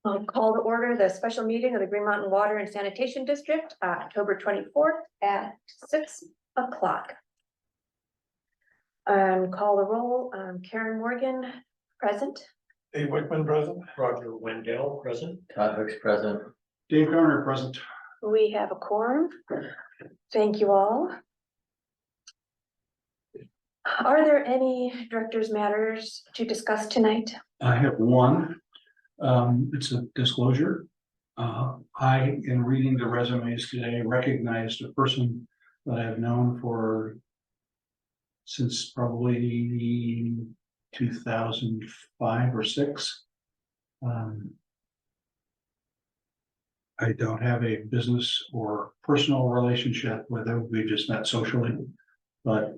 I'll call to order the special meeting of the Green Mountain Water and Sanitation District, October 24th at 6 o'clock. Call the roll. Karen Morgan, present. Dave Wickman, present. Roger Wendell, present. Todd Hooks, present. Dave Garner, present. We have a quorum. Thank you all. Are there any directors' matters to discuss tonight? I have one. It's a disclosure. I, in reading the resumes today, recognized a person that I've known since probably 2005 or 6. I don't have a business or personal relationship with him. We just met socially, but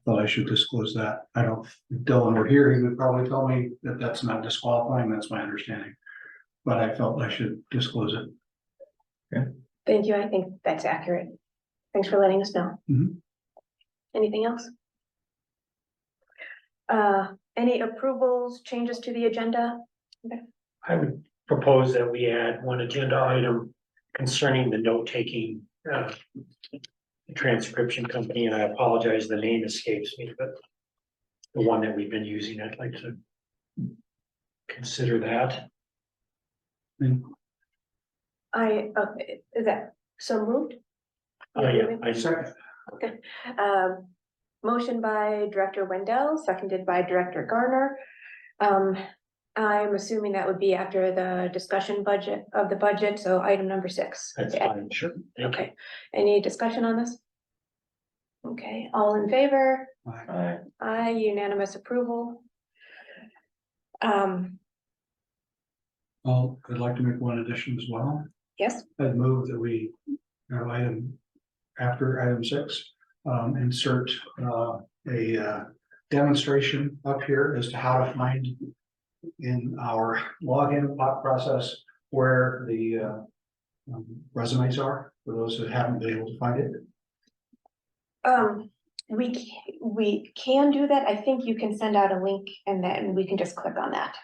thought I should disclose that. I don't, if Dylan were here, he would probably tell me that that's not disqualifying. That's my understanding. But I felt I should disclose it. Thank you. I think that's accurate. Thanks for letting us know. Mhm. Anything else? Any approvals, changes to the agenda? Okay. I would propose that we add one agenda item concerning the note-taking transcription company, and I apologize, the name escapes me, but the one that we've been using, I'd like to consider that. Is that so moved? Yeah, I Second. Okay. Motion by Director Wendell, seconded by Director Garner. I'm assuming that would be after the discussion of the budget, so item number 6. That's fine, sure. Thank you. Okay, any discussion on this? Okay, all in favor? Aye. Aye, unanimous approval. I'd like to make one addition as well. Yes, I'd move that we, after item 6, insert a demonstration up here as to how to find in our login process where the resumes are, for those that haven't been able to find it. we can do that. I think you can send out a link and then we can just click on that.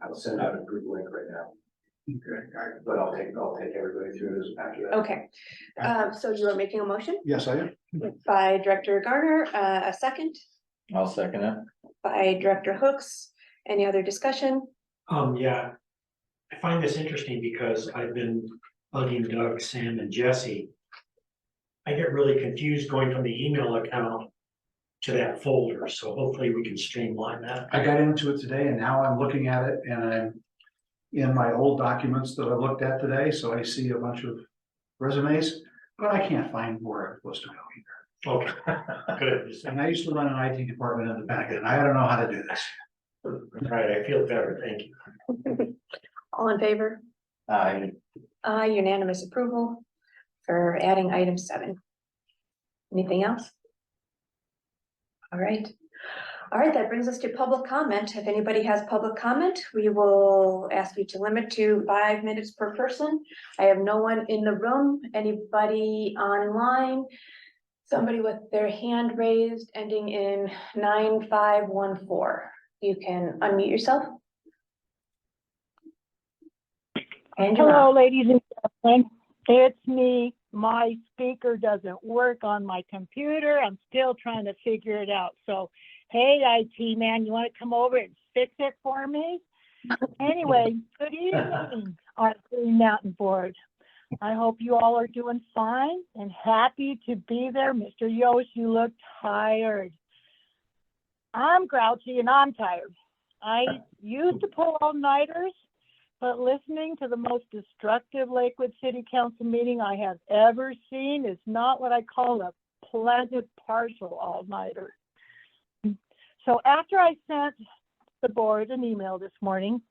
I'll send out a group link right now. Okay. But I'll take everybody through this after that. Okay, so you are making a motion Yes, I am. by Director Garner, a second I'll second it. by Director Hooks. Any other discussion? Yeah, I find this interesting because I've been bugging Doug, Sam, and Jesse. I get really confused going from the email account to that folder, so hopefully we can streamline that. I got into it today and now I'm looking at it and I'm in my old documents that I looked at today, so I see a bunch of resumes, but I can't find where I'm supposed to go either. Okay, good. And I used to run an IT department in the Pentagon, and I don't know how to do this. All right, I feel better, thank you. All in favor? Aye. Aye, unanimous approval for adding item 7. Anything else? All right. All right, that brings us to public comment. If anybody has public comment, we will ask you to limit to 5 minutes per person. I have no one in the room. Anybody online? Somebody with their hand raised ending in 9514. You can unmute yourself. And you're Hello, on. ladies and gentlemen. It's me. My speaker doesn't work on my computer. I'm still trying to figure it out. So, hey, IT man, you want to come over and fix it for me? Anyway, good evening, our Green Mountain Board. I hope you all are doing fine and happy to be there. Mr. Yost, you look tired. I'm grouchy and I'm tired. I used to pull all-nighters, but listening to the most destructive Lakewood City Council meeting I have ever seen is not what I call a pleasant partial all-nighter. So after I sent the board an email this morning,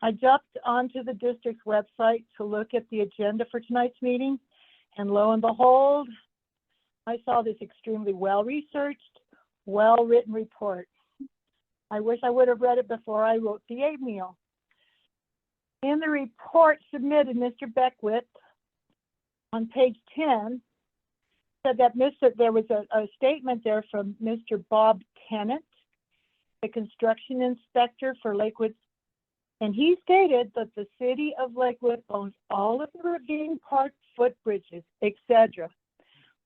I jumped onto the district's website to look at the agenda for tonight's meeting, and lo and behold, I saw this extremely well-researched, well-written report. I wish I would have read it before I wrote the email. In the report submitted, Mr. Beckwith, on page 10, said that there was a statement there from Mr. Bob Tennant, the construction inspector for Lakewood And he stated that the city of Lakewood owns all of the ravine park footbridges, etc.,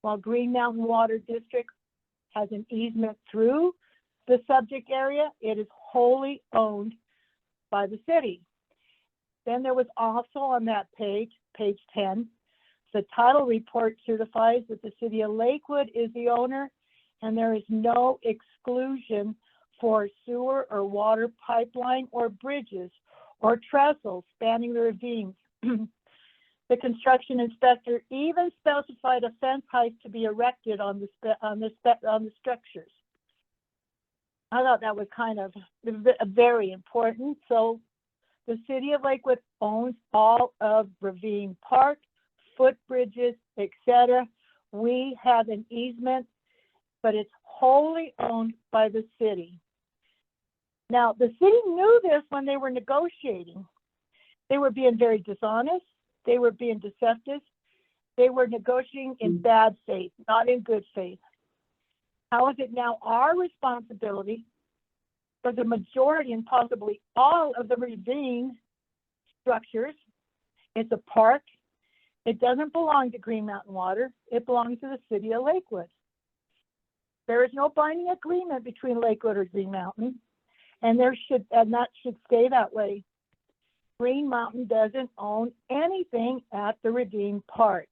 while Green Mountain Water District has an easement through the subject area. It is wholly owned by the city. Then there was also on that page, page 10, the title report certifies that the city of Lakewood is the owner and there is no exclusion for sewer or water pipeline or bridges or trestles spanning the ravines. The construction inspector even specified a fence height to be erected on the structures. I thought that was kind of very important. So the city of Lakewood owns all of Ravine Park, footbridges, etc. We have an easement, but it's wholly owned by the city. Now, the city knew this when they were negotiating. They were being very dishonest. They were being deceptive. They were negotiating in bad faith, not in good faith. How is it now our responsibility for the majority and possibly all of the ravine structures? It's a park. It doesn't belong to Green Mountain Water. It belongs to the city of Lakewood. There is no binding agreement between Lakewood or Green Mountain, and that should stay that way. Green Mountain doesn't own anything at the Ravine Park.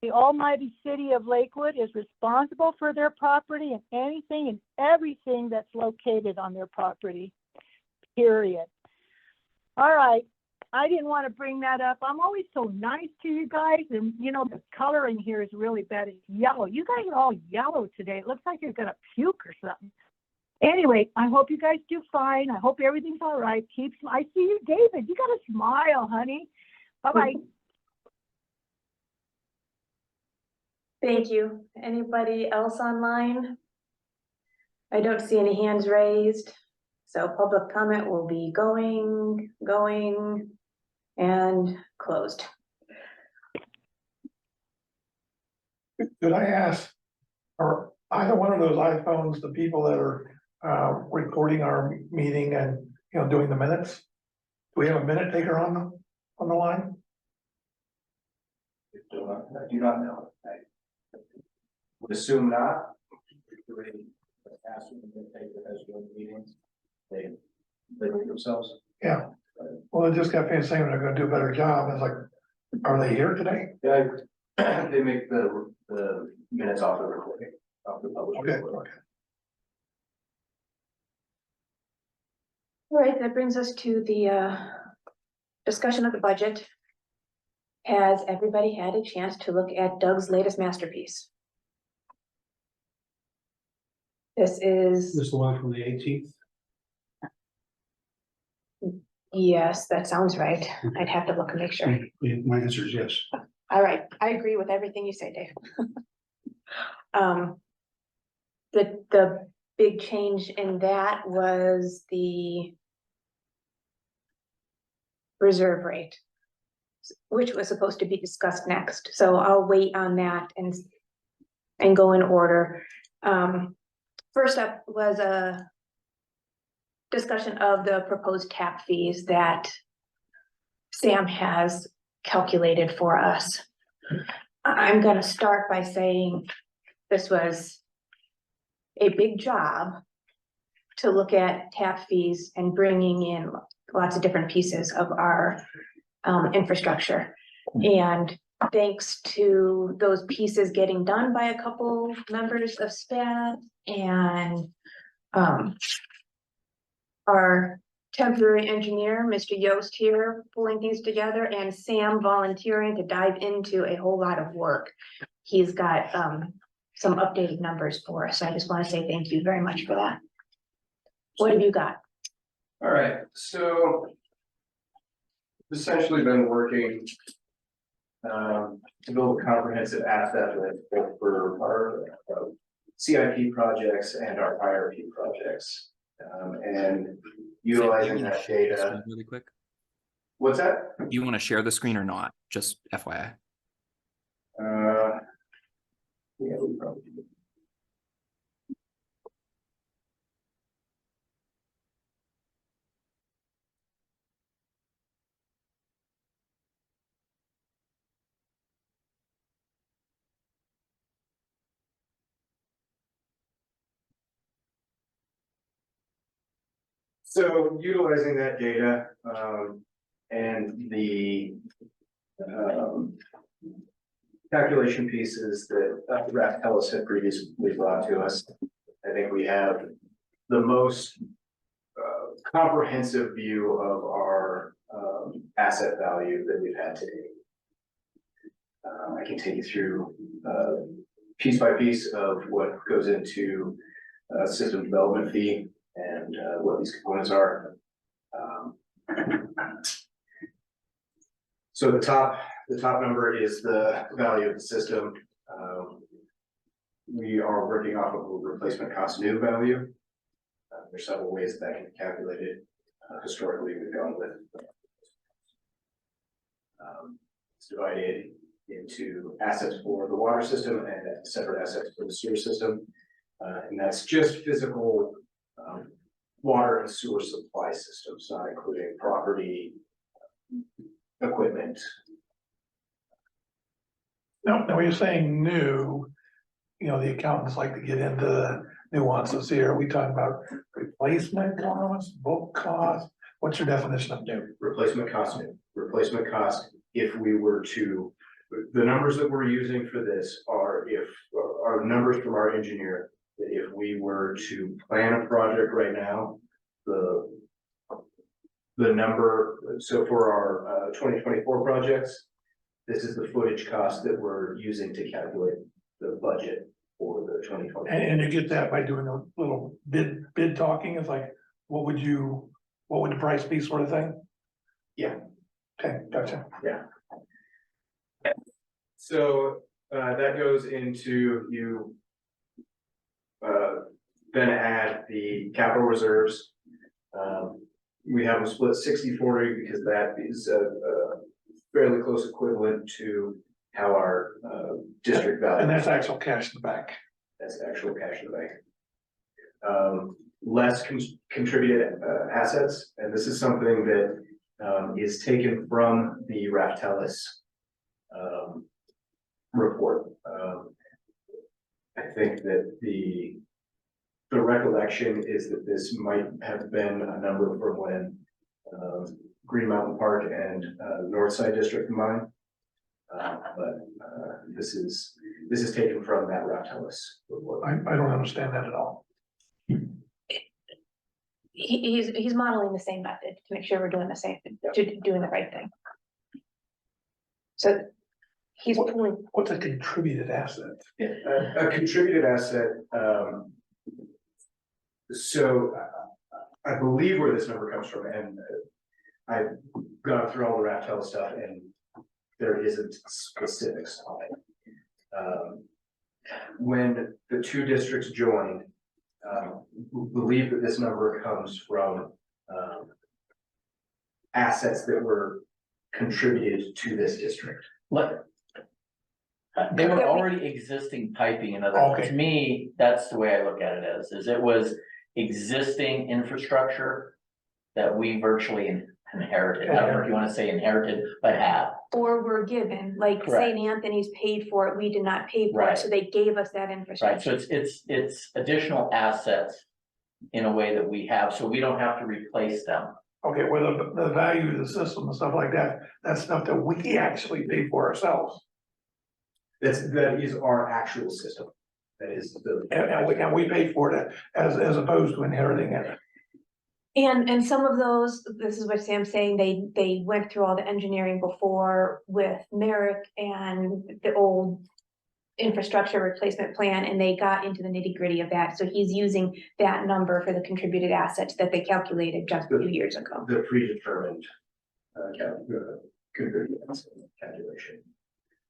The almighty city of Lakewood is responsible for their property and anything and everything that's located on their property, period. All right, I didn't want to bring that up. I'm always so nice to you guys, and you know, the coloring here is really bad. It's yellow. You guys are all yellow today. It looks like you're gonna puke or something. Anyway, I hope you guys do fine. I hope everything's all right. I see you, David. You got to smile, honey. Bye-bye. Thank you. Anybody else online? I don't see any hands raised. So public comment will be going, and closed. Could I ask, are either one of those iPhones the people that are recording our meeting and, you know, doing the minutes? Do we have a minute taker on the line? I do not know. I would assume not. Ask them to take it as doing meetings. They do themselves. Yeah. Well, it just got me saying they're gonna do a better job. I was like, are they here today? Yeah, they make the minutes off the recording, off the public. Okay, recording. okay. All right, that brings us to the discussion of the budget. Has everybody had a chance to look at Doug's latest masterpiece? This is, This is the one from the 18th. yes, that sounds right. I'd have to look and make sure. My answer is yes. All right, I agree with everything you say, Dave. The big change in that was the reserve rate, which was supposed to be discussed next. So I'll wait on that and go in order. First up was a discussion of the proposed tap fees that Sam has calculated for us. I'm gonna start by saying this was a big job to look at tap fees and bringing in lots of different pieces of our infrastructure. And thanks to those pieces getting done by a couple members of staff and our temporary engineer, Mr. Yost here, pulling things together, and Sam volunteering to dive into a whole lot of work. He's got some updated numbers for us. So I just want to say thank you very much for that. What have you got? All right, so essentially been working to build a comprehensive asset list for our CIP projects and our IRP projects, and utilizing that data. Really quick. What's that? Do you want to share the screen or not? Just FYI. Yeah, we probably do. So utilizing that data, and the, calculation pieces that Dr. Raftellus had previously brought to us, I think we have the most comprehensive view of our asset value that we've had today. I can take you through piece by piece of what goes into system development fee and what these components are. So the top number is the value of the system. We are working off of a replacement cost new value. There's several ways that can be calculated. Historically, we've gone with it's divided into assets for the water system and separate assets for the sewer system. And that's just physical water and sewer supply systems, not including property, equipment. Now, when you're saying new, you know, the accountants like to get into the nuances here. Are we talking about replacement costs, book costs? What's your definition of new? Replacement cost new. Replacement cost, if we were to, the numbers that we're using for this are numbers from our engineer. If we were to plan a project right now, the number, so for our 2024 projects, this is the footage cost that we're using to calculate the budget for the 2024. And you get that by doing a little bid talking. It's like, what would the price be, sort of thing? Yeah. Okay, gotcha. Yeah. So that goes into you then add the capital reserves. We have them split 60-40 because that is a fairly close equivalent to how our district value. And that's actual cash in the bank. That's actual cash in the bank. Less contributed assets, and this is something that is taken from the Raftellus report. I think that the recollection is that this might have been a number from when Green Mountain Park and Northside District combined. But this is taken from that Raftellus report. I don't understand that at all. He's modeling the same method to make sure we're doing the same, doing the right thing. So he's pulling, What's a contributed asset? A contributed asset, so I believe where this number comes from, and I've gone through all the Raftellus stuff and there isn't specifics on it. When the two districts joined, believe that this number comes from assets that were contributed to this district. They were already existing piping, in other words. Okay. To me, that's the way I look at it is it was existing infrastructure that we virtually inherited. I don't know if you want to say inherited, but have. or were given, like Correct. St. Anthony's paid for it, we did not pay for Right. it, so they gave us that infrastructure. Right, so it's additional assets in a way that we have, so we don't have to replace them. Okay, well, the value of the system and stuff like that, that's stuff that we actually pay for ourselves. That is our actual system. That is the. And we pay for it as opposed to inheriting it. And some of those, this is what Sam's saying, they went through all the engineering before with Merrick and the old infrastructure replacement plan, and they got into the nitty gritty of that. So he's using that number for the contributed assets that they calculated just a few years ago. The predetermined contributed calculation.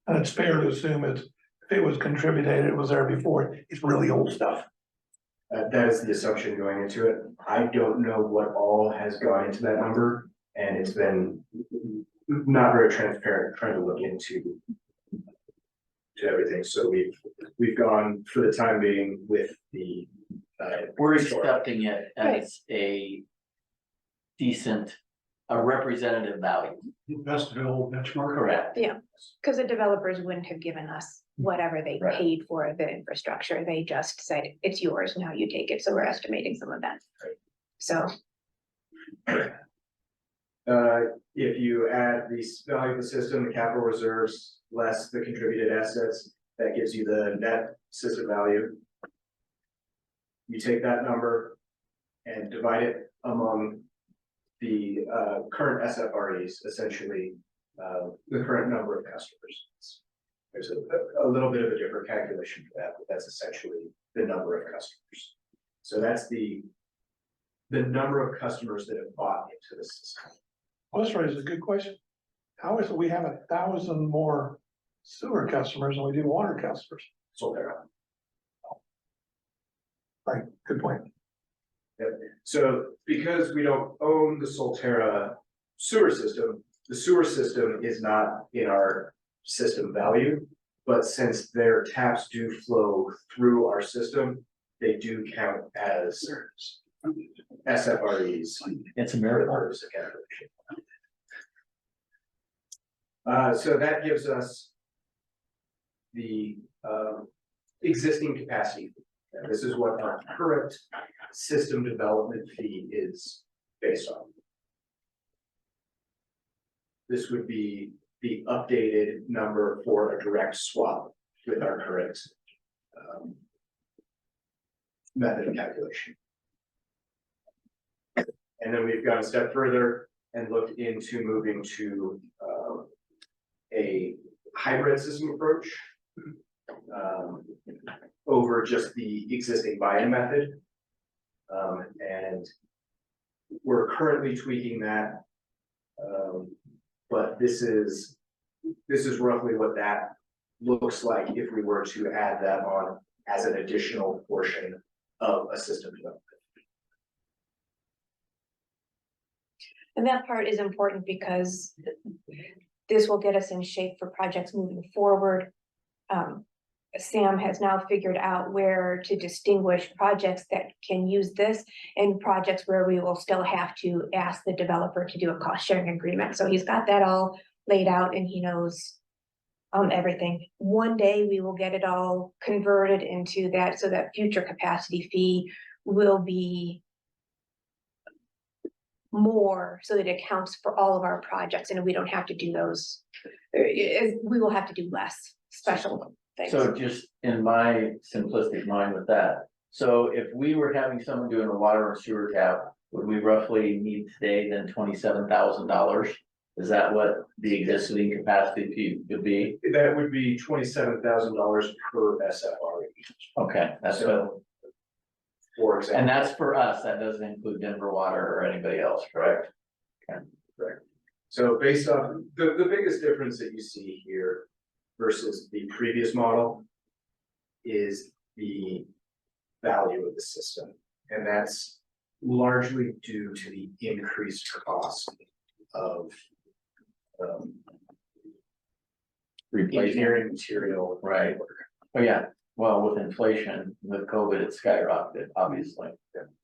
And it's fair to assume if it was contributed, it was there before, it's really old stuff. That is the assumption going into it. I don't know what all has gone into that number, and it's been not very transparent trying to look into everything. So we've gone for the time being with the. We're accepting it as a decent, a representative value. Best available benchmark. Correct. Because the developers wouldn't have given us whatever they Right. paid for the infrastructure. They just said, it's yours, now you take it. So we're estimating some of that. So If you add the value of the system, the capital reserves, less the contributed assets, that gives you the net system value. You take that number and divide it among the current SFREs, essentially, the current number of customers. There's a little bit of a different calculation for that, but that's essentially the number of customers. So that's the number of customers that have bought into the system. Well, this raises a good question. How is it we have 1,000 more sewer customers than we do water customers? So there. Right, good point. So because we don't own the Solterra sewer system, the sewer system is not in our system value. But since their taps do flow through our system, they do count as SFREs. It's a miracle. Purpose of calculation. So that gives us the existing capacity. And this is what our current system development fee is based on. This would be the updated number for a direct swap with our current method of calculation. And then we've gone a step further and looked into moving to a hybrid system approach over just the existing buy-in method. And we're currently tweaking that. But this is roughly what that looks like if we were to add that on as an additional portion of a system development. And that part is important because this will get us in shape for projects moving forward. Sam has now figured out where to distinguish projects that can use this and projects where we will still have to ask the developer to do a cost sharing agreement. So he's got that all laid out and he knows everything. One day we will get it all converted into that so that future capacity fee will be more so that it counts for all of our projects and we don't have to do those. We will have to do less special things. So just in my simplistic mind with that, so if we were having someone doing a water or sewer tap, would we roughly need today then $27,000? Is that what the existing capacity fee would be? That would be $27,000 per SFRE. Okay, that's what, So, for example. and that's for us, that doesn't include Denver Water or anybody else, correct? Correct. So based on the biggest difference that you see here versus the previous model is the value of the system. And that's largely due to the increased cost of engineering material. Right. Oh, yeah, well, with inflation, with COVID, it skyrocketed, obviously.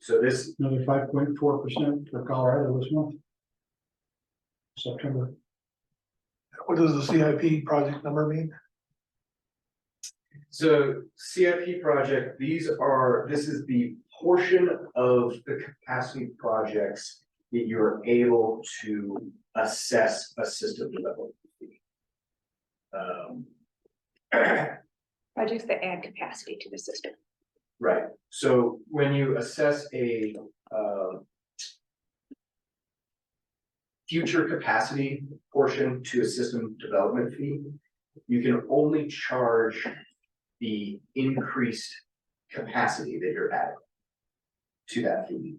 So this, Another 5.4% for Colorado this month. September. What does the CIP project number mean? so CIP project, this is the portion of the capacity projects that you're able to assess a system development fee. Projects that add capacity to the system. Right, so when you assess a future capacity portion to a system development fee, you can only charge the increased capacity that you're adding to that fee.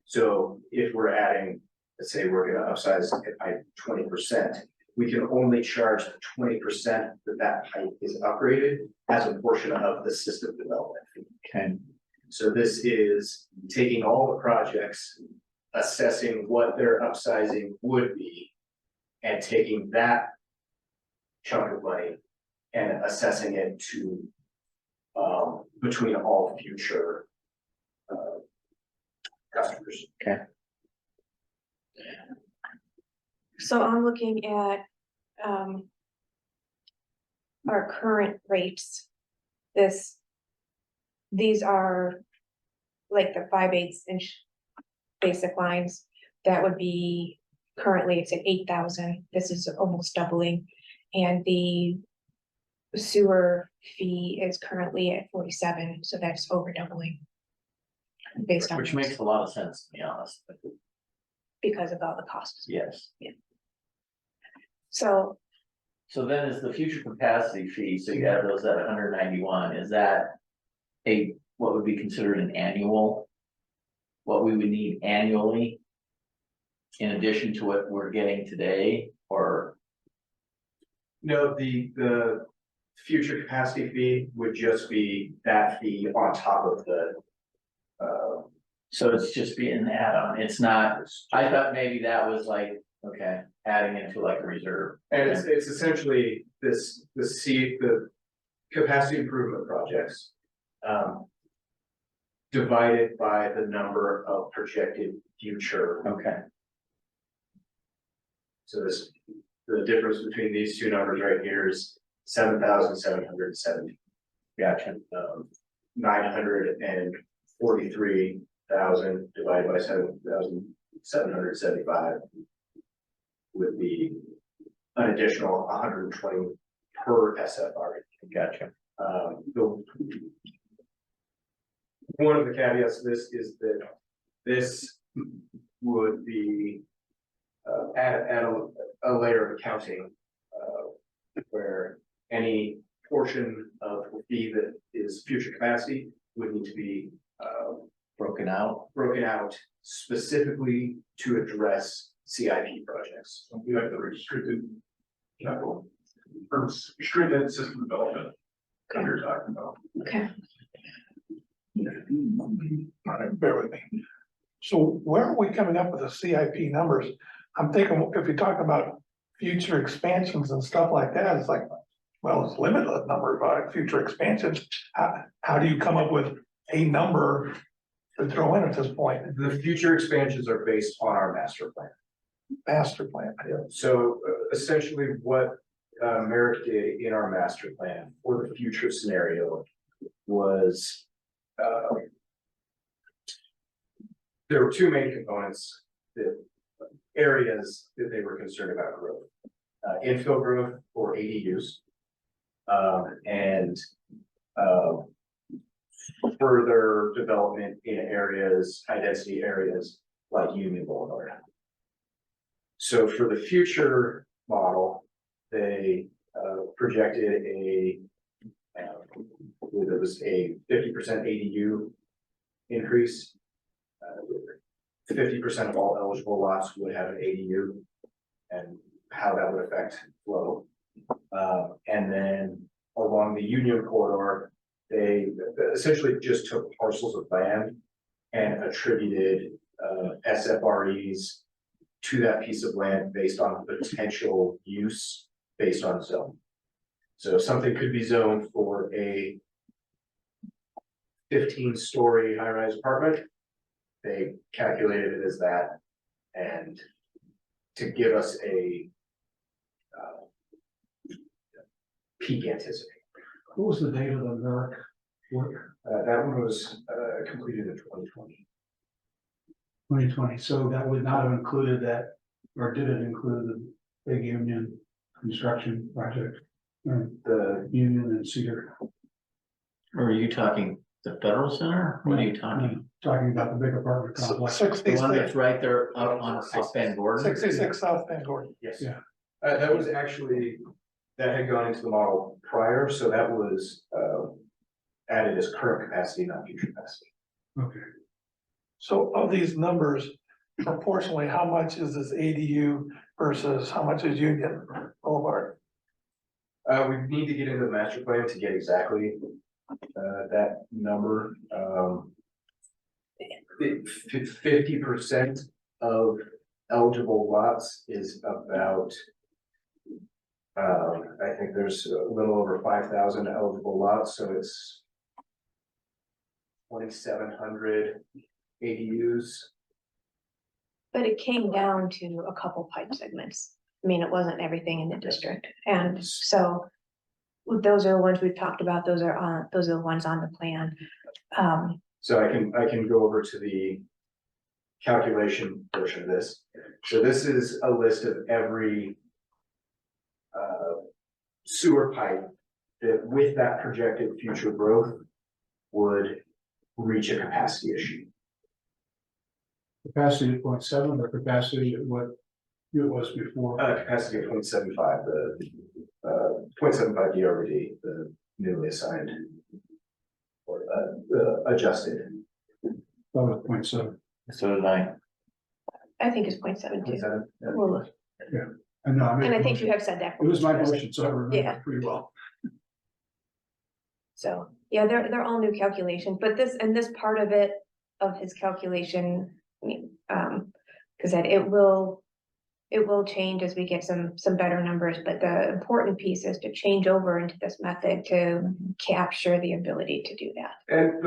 So if we're adding, let's say we're gonna upsize it by 20%, we can only charge the 20% that pipe is upgraded as a portion of the system development fee. Okay. So this is taking all the projects, assessing what their upsizing would be, and taking that chunk of money and assessing it to between all future customers. So I'm looking at our current rates. These are like the 5/8 inch basic lines. that would be, currently it's at 8,000, this is almost doubling. And the sewer fee is currently at 47, so that's over doubling. Based on Which those, makes a lot of sense, to be honest. because of all the costs. Yes. So So then is the future capacity fee, so you have those at 191, is that what would be considered an annual? What we would need annually? In addition to what we're getting today, or, No, the future capacity fee would just be that fee on top of the. so it's just being an add-on, it's not, I thought maybe that was like, okay, adding into like a reserve. And it's essentially the capacity improvement projects. Divided by the number of projected future. Okay, So the difference between these two numbers right here is 7,770. gotcha. 943,000 divided by 7,775 would be an additional 120 per SFR. Gotcha. One of the caveats to this is that this would be add a layer of accounting where any portion of the fee that is future capacity would need to be Broken out. specifically to address CIP projects. You have the restricted capital, or restricted system development that you're talking about. okay, All right, bear with me. So where are we coming up with the CIP numbers? I'm thinking if you're talking about future expansions and stuff like that, it's like, well, it's limited number of future expansions. How do you come up with a number to throw in at this point? The future expansions are based on our master plan. Master plan. So essentially what Merrick did in our master plan for the future scenario was there were two main components, areas that they were concerned about growth. Infill growth for ADUs and further development in areas, high density areas like Union Boulevard. So for the future model, they projected there was a 50% ADU increase. 50% of all eligible lots would have an ADU, and how that would affect flow. And then along the Union corridor, they essentially just took parcels of land and attributed SFREs to that piece of land based on potential use based on zone. So something could be zoned for a 15-story high-rise apartment. They calculated it as that, and to give us a peak anticipated. What was the date of the Merrick work? That one was completed in 2020. 2020, so that would not have included that, or did it include the big Union construction project? The Union and Cedar. Or are you talking the Federal Center? What are you talking? Talking about the big apartment complex. The one that's right there up on South Bend Gordon? 66 South Bend Gordon. Yes. Yeah. That was actually, that had gone into the model prior, so that was added as current capacity, not future capacity. Okay. So of these numbers, proportionally, how much is this ADU versus how much is Union Boulevard? We need to get into the master plan to get exactly that number. 50% of eligible lots is about, I think there's a little over 5,000 eligible lots, so it's 2,700 ADUs. but it came down to a couple pipe segments. I mean, it wasn't everything in the district, and so those are the ones we've talked about, those are the ones on the plan. So I can go over to the calculation portion of this. So this is a list of every sewer pipe that with that projected future growth would reach a capacity issue. Capacity at 0.7 or capacity at what it was before? Capacity of 0.75, the 0.75 DRD, the newly assigned or adjusted. That was 0.7. So did I. I think it's 0.72. 0.7, yeah. We'll look. And no, I made And I the think motion. you have said that. It was my before, motion, so I remember Yeah. it pretty well. So, yeah, they're all new calculations, but this part of it, of his calculation, I mean, cause that it will change as we get some better numbers, but the important piece is to change over into this method to capture the ability to do that. And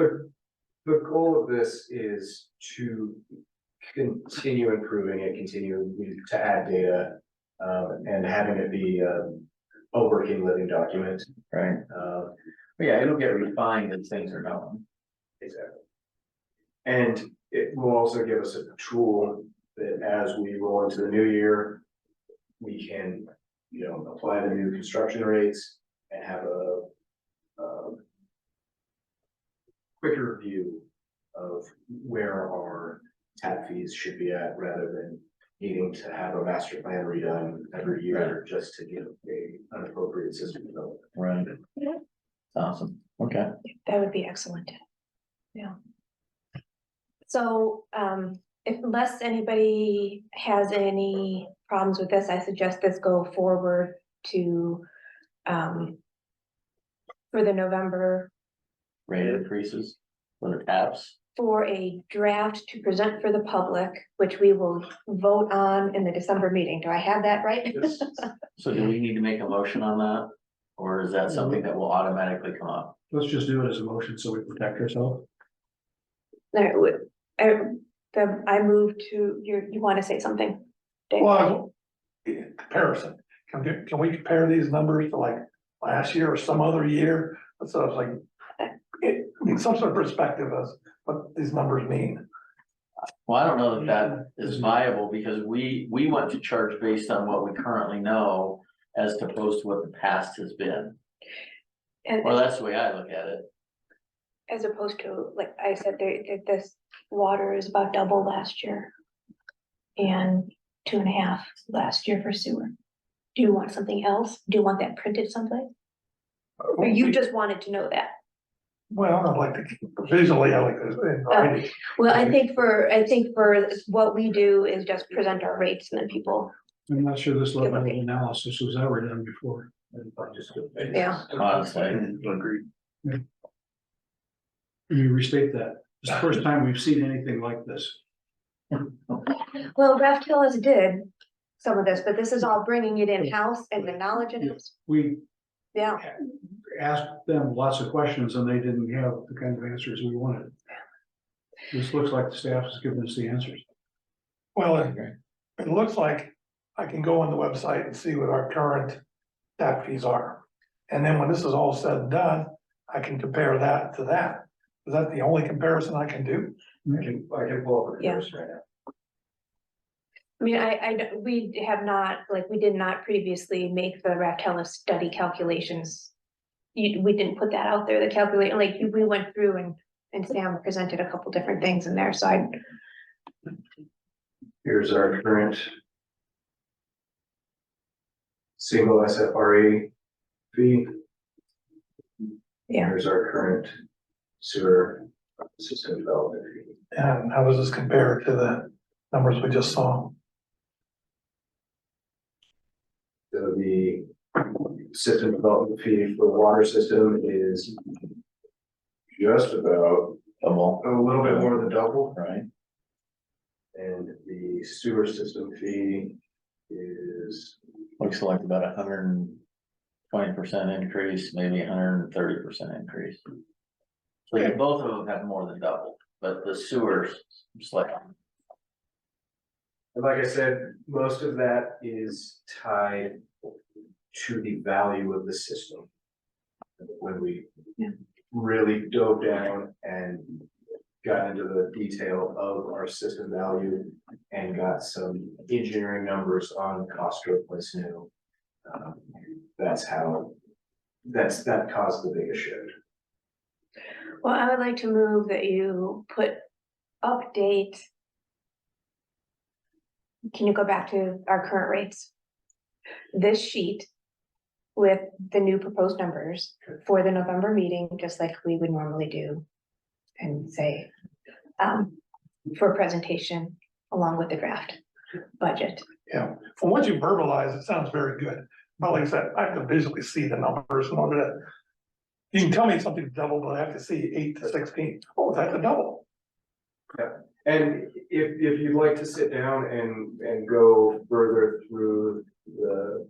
the goal of this is to continue improving it, continue to add data, and having it be a working living document. Right. Yeah, it'll get refined as things are going. Exactly. And it will also give us a tool that as we roll into the new year, we can, you know, apply the new construction rates and have a quicker view of where our tap fees should be at, rather than needing to have a master plan redone every year just to get an appropriate system developed. Right. Yeah. Awesome. Okay. That would be excellent. Yeah. So, unless anybody has any problems with this, I suggest this go forward to, for the November, Rate increases for the taps. for a draft to present for the public, which we will vote on in the December meeting. Do I have that right? So do we need to make a motion on that? Or is that something that will automatically come up? Let's just do it as a motion so we protect ourselves. I move to, you want to say something? Dave? Well, comparison, can we compare these numbers to like last year or some other year? So it's like, I mean, some sort of perspective as what these numbers mean. Well, I don't know that that is viable because we want to charge based on what we currently know as opposed to what the past has been. And Well, that's the way I look at it. as opposed to, like I said, this water is about double last year. And 2.5 last year for sewer. Do you want something else? Do you want that printed someplace? Or you just wanted to know that? Well, I'd like to, visually, I like this in writing. Well, I think for what we do is just present our rates and then people, I'm not sure this level of analysis was ever done before. yeah. Honestly. Agreed. Let me restate that. It's the first time we've seen anything like this. Well, Raft Hills did some of this, but this is all bringing it in-house and the knowledge in-house. We Yeah, asked them lots of questions and they didn't have the kind of answers we wanted. This looks like the staff is giving us the answers. Well, it looks like I can go on the website and see what our current tap fees are. And then when this is all said and done, I can compare that to that. Is that the only comparison I can do? I can pull up a comparison right now. I mean, we have not, like, we did not previously make the Raft Hills study calculations. We didn't put that out there, the calculate, like, we went through and Sam presented a couple different things in there, so I. Here's our current single SFRA fee. Yeah. Here's our current sewer system development fee. And how does this compare to the numbers we just saw? So the system development fee for the water system is just about Double, a little bit more than double. right? And the sewer system fee is, Looks like about 120% increase, maybe 130% increase. So yeah, both of them have more than double, but the sewers slightly. and like I said, most of that is tied to the value of the system. When we really dove down and got into the detail of our system value and got some engineering numbers on cost to replace new. That's how, that caused the biggest shift. Well, I would like to move that you put update. Can you go back to our current rates? This sheet with the new proposed numbers for the November meeting, just like we would normally do. And say, for a presentation along with the draft budget. Yeah, from what you verbalize, it sounds very good. But like I said, I have to visually see the numbers in order to. You can tell me something's doubled, but I have to see 8 to 16. Oh, that's a double. And if you'd like to sit down and go further through the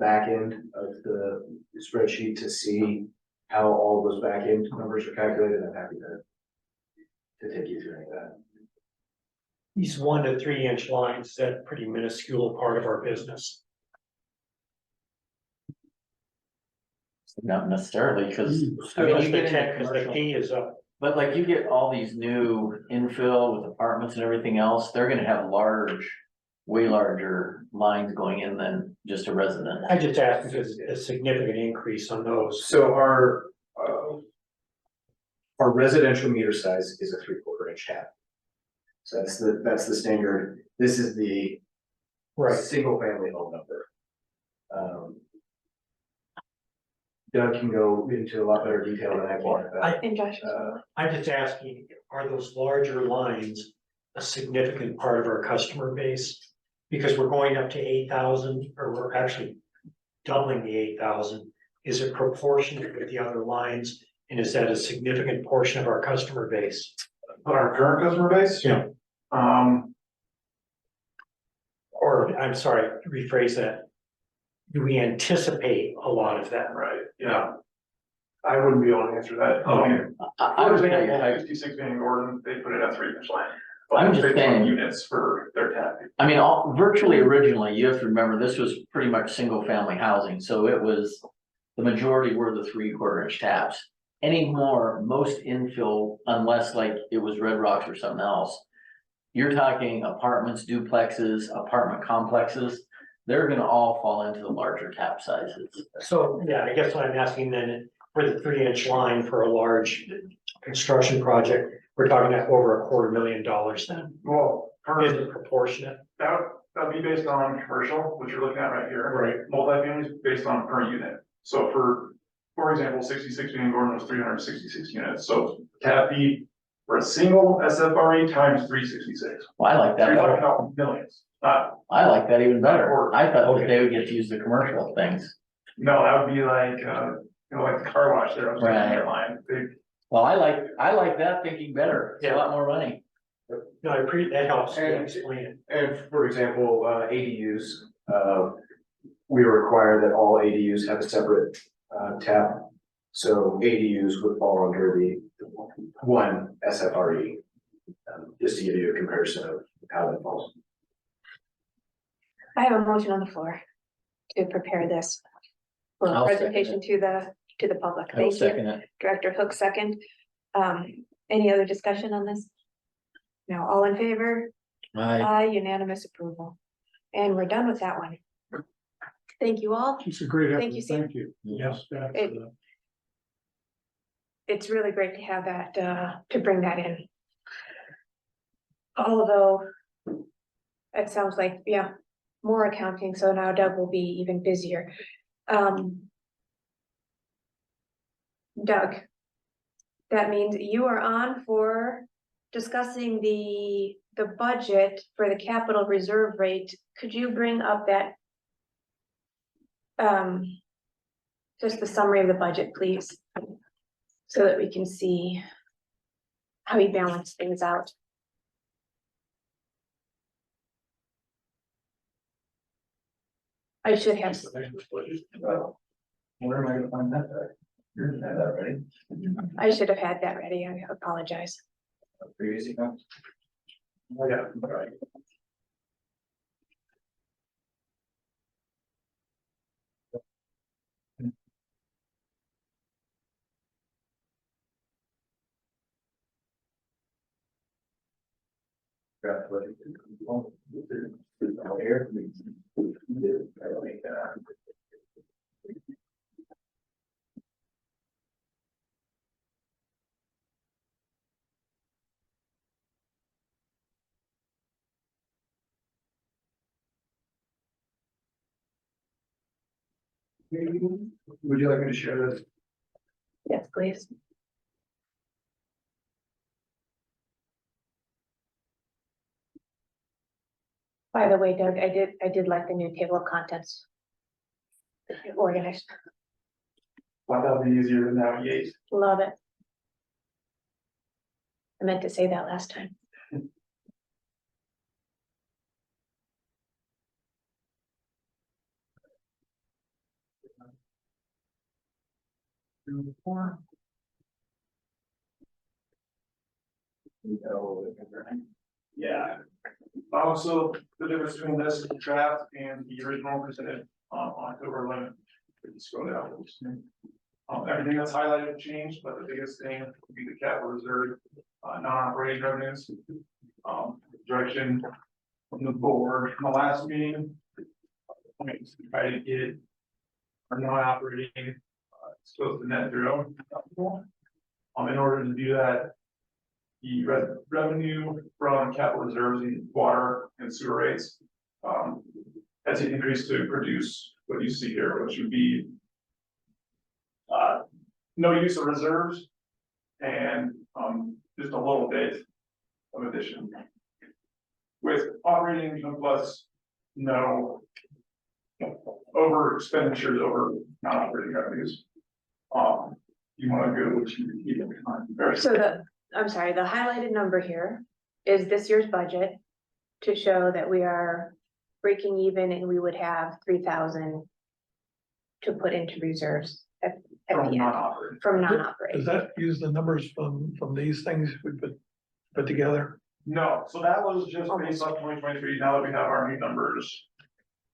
back end of the spreadsheet to see how all those back end numbers are calculated, I'm happy to take you through any of that. These 1 to 3 inch lines, that pretty minuscule part of our business. Not necessarily, because. I mean, you get that because the P is up. But like you get all these new infill with apartments and everything else, they're gonna have large, way larger lines going in than just a resident. I just asked because a significant increase on those. So our residential meter size is a 3/4 inch tap. So that's the standard. This is the single family home number. Doug can go into a lot better detail than I can about. And Josh, I'm just asking, are those larger lines a significant part of our customer base? Because we're going up to 8,000, or we're actually doubling the 8,000. Is it proportionate with the other lines? And is that a significant portion of our customer base? Our current customer base? Yeah. Um, Or, I'm sorry, rephrase that. Do we anticipate a lot of that? right, yeah. I wouldn't be able to answer that. Okay. I would tell you, I- 56 Van Gordon, they put it at 3 inch line. I'm just saying- Units for their tap. I mean, virtually originally, you have to remember, this was pretty much single family housing, so it was. The majority were the 3/4 inch taps. Anymore, most infill, unless like it was Red Rocks or something else. You're talking apartments, duplexes, apartment complexes, they're gonna all fall into the larger tap sizes. So, yeah, I guess what I'm asking then, for the 3 inch line for a large construction project, we're talking at over $250,000 then. Well, Is it proportionate? that'd be based on commercial, which you're looking at right here. Right. Multifamily is based on per unit. So for example, 66 Van Gordon was 366 units. So tap fee for a single SFRE times 366. Well, I like So you're talking that, about millions. I like that even better. I thought Okay. that they would get to use the commercial things. No, that would be like, like the car wash there. Right. Line. Well, I like that thinking better, it's a Yeah. lot more money. No, that helps me And- explain it. And for example, ADUs, we require that all ADUs have a separate tap. So ADUs would fall under the one SFRE, just to give you a comparison of how that falls. I have a motion on the floor to prepare this for I'll second presentation to the public. I will Thank you. second it. Director Hook, second. Any other discussion on this? No, all in favor? Aye, unanimous approval. And we're done with that one. Thank you all. It's a great effort. Thank you, Steve. Thank you. Yeah. Staff, It- It's really great to have that, to bring that in. Although it sounds like, yeah, more accounting, so now Doug will be even busier. Doug, that means you are on for discussing the budget for the capital reserve rate. Could you bring up that just the summary of the budget, please? So that we can see how we balance things out. I should have, Where am I gonna find that? You didn't have that ready. I should have had that ready. I apologize. Previous account. Yeah, right. Draft budget. Here. I don't think that. Would you like me to share this? Yes, please. By the way, Doug, I did like the new table of contents. Organized, Thought that would be easier to navigate. love it. I meant to say that last time. Yeah. Also, the difference between this draft and the original presented on October 11th. If you scroll down. Everything that's highlighted changed, but the biggest thing would be the capital reserve, non-operating revenues. Direction from the board from the last meeting. Try to get our non-operating, it's close to net zero. In order to do that, the revenue from capital reserves in water and sewer rates has increased to produce what you see here, which would be no use of reserves and just a little bit of addition. With operating income plus no over expenditures over non-operating revenues. You want to go what you need every time. So I'm sorry, the highlighted number here is this year's budget to show that we are breaking even and we would have 3,000 to put into reserves at From the end, non-operating. from Does non-operating. that use the numbers from these things we put together? No, so that was just based on 2023. Now that we have our new numbers.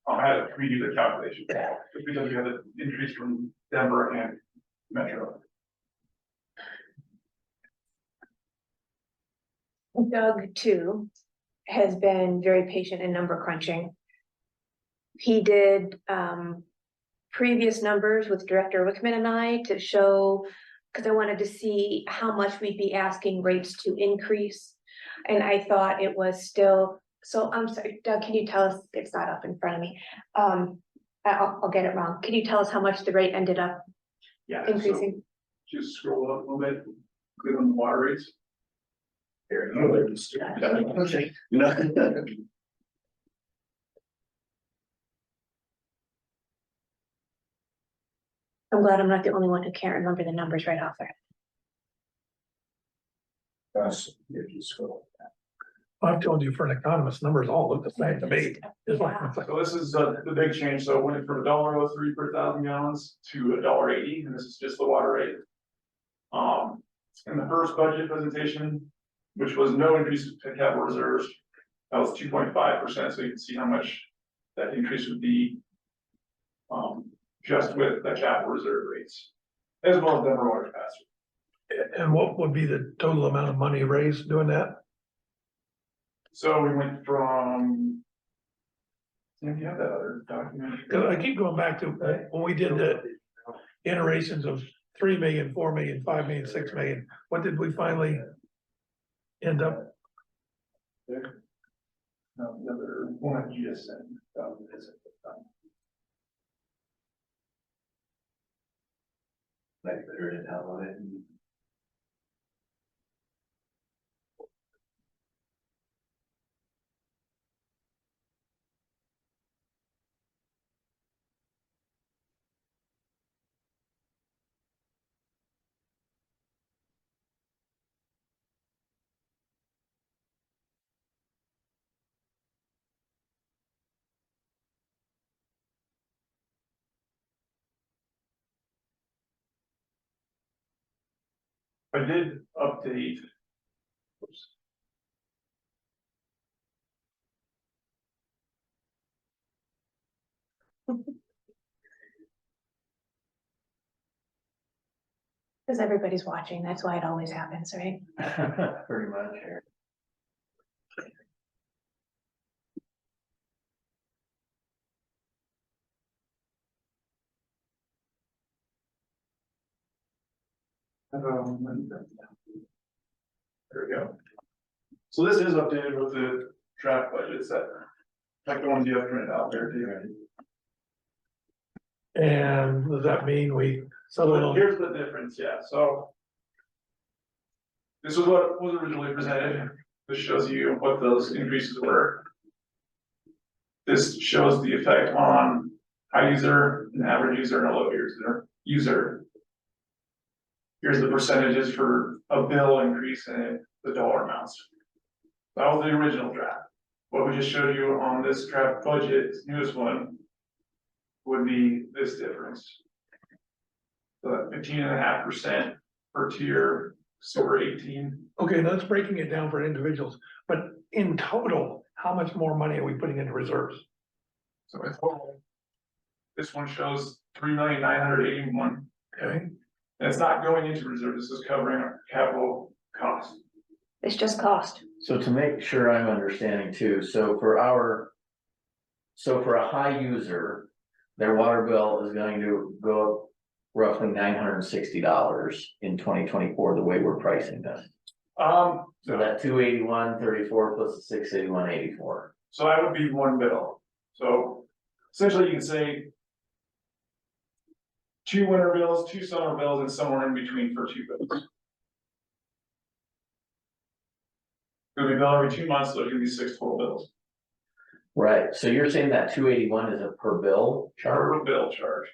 I had to redo the calculation, just because we had an increase from Denver and Metro. Doug too has been very patient in number crunching. He did previous numbers with Director Wickman and I to show, because I wanted to see how much we'd be asking rates to increase. And I thought it was still, so I'm sorry, Doug, can you tell us, it's not up in front of me. I'll get it wrong. Can you tell us how much the rate ended up Yeah. increasing? So just scroll up a little bit, click on the water rates. Here. Okay. I'm glad I'm not the only one who can't remember the numbers right off there. If you scroll. I've told you, for an economist, numbers all look the same to me. It's like, so this is the big change. So it went from $1.03 per 1,000 gallons to $1.80, and this is just the water rate. In the first budget presentation, which was no increase to capital reserves, that was 2.5%. So you can see how much that increase would be. Just with the capital reserve rates, as well as Denver water pass. And what would be the total amount of money raised doing that? So we went from. If you have that other document. I keep going back to when we did the iterations of 3 million, 4 million, 5 million, 6 million. What did we finally end up? Another one you just said. Like better to download it. I did update. Oops. Because everybody's watching, that's why it always happens, right? Pretty much here. There we go. So this is updated with the draft budgets that, like the ones you have printed out there, too. And does that mean we settled But on? here's the difference, yeah, so. This is what was originally presented. This shows you what those increases were. This shows the effect on high user, an average user, and a low user. Here's the percentages for a bill increase and the dollar amounts. That was the original draft. What we just showed you on this draft budget, this newest one, would be this difference. So that 15.5% per tier, super 18. Okay, that's breaking it down for individuals, but in total, how much more money are we putting into reserves? So in total, this one shows 3,981,000. Okay, And it's not going into reserve, this is covering our capital costs. It's just cost. So to make sure I'm understanding too, so for a high user, their water bill is going to go up roughly $960 in 2024, the way we're pricing this. So that 281.34 plus the 681.84. So that would be one bill. So essentially you can say 2 winter bills, 2 summer bills, and somewhere in between for 2 bills. It'll be billed every 2 months, so it can be 6 total bills. Right, so you're saying that 281 is a per bill charge? Per bill charge.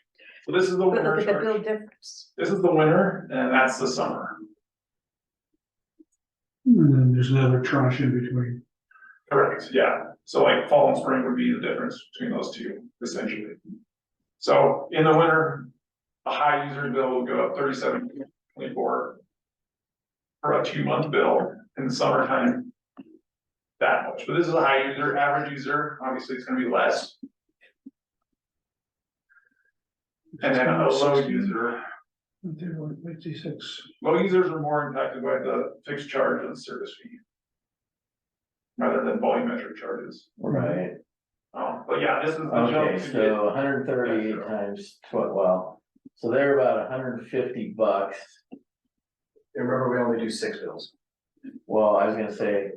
So this is the But winter look at the bill charge. difference. This is the winter, and that's the summer. And then there's another tranche in between. Correct, yeah. So like fall and spring would be the difference between those two, essentially. So in the winter, a high user bill will go up 37.24 for a 2-month bill. In the summertime, that much. But this is a high user, average user, obviously it's gonna be less. And then a low user, 56. low users are more impacted by the fixed charge and service fee, rather than volumetric charges. Right, But yeah, this is the okay, jump to get. so 130 times 12, well, so they're about $150. And remember, we only do 6 bills. Well, I was gonna say,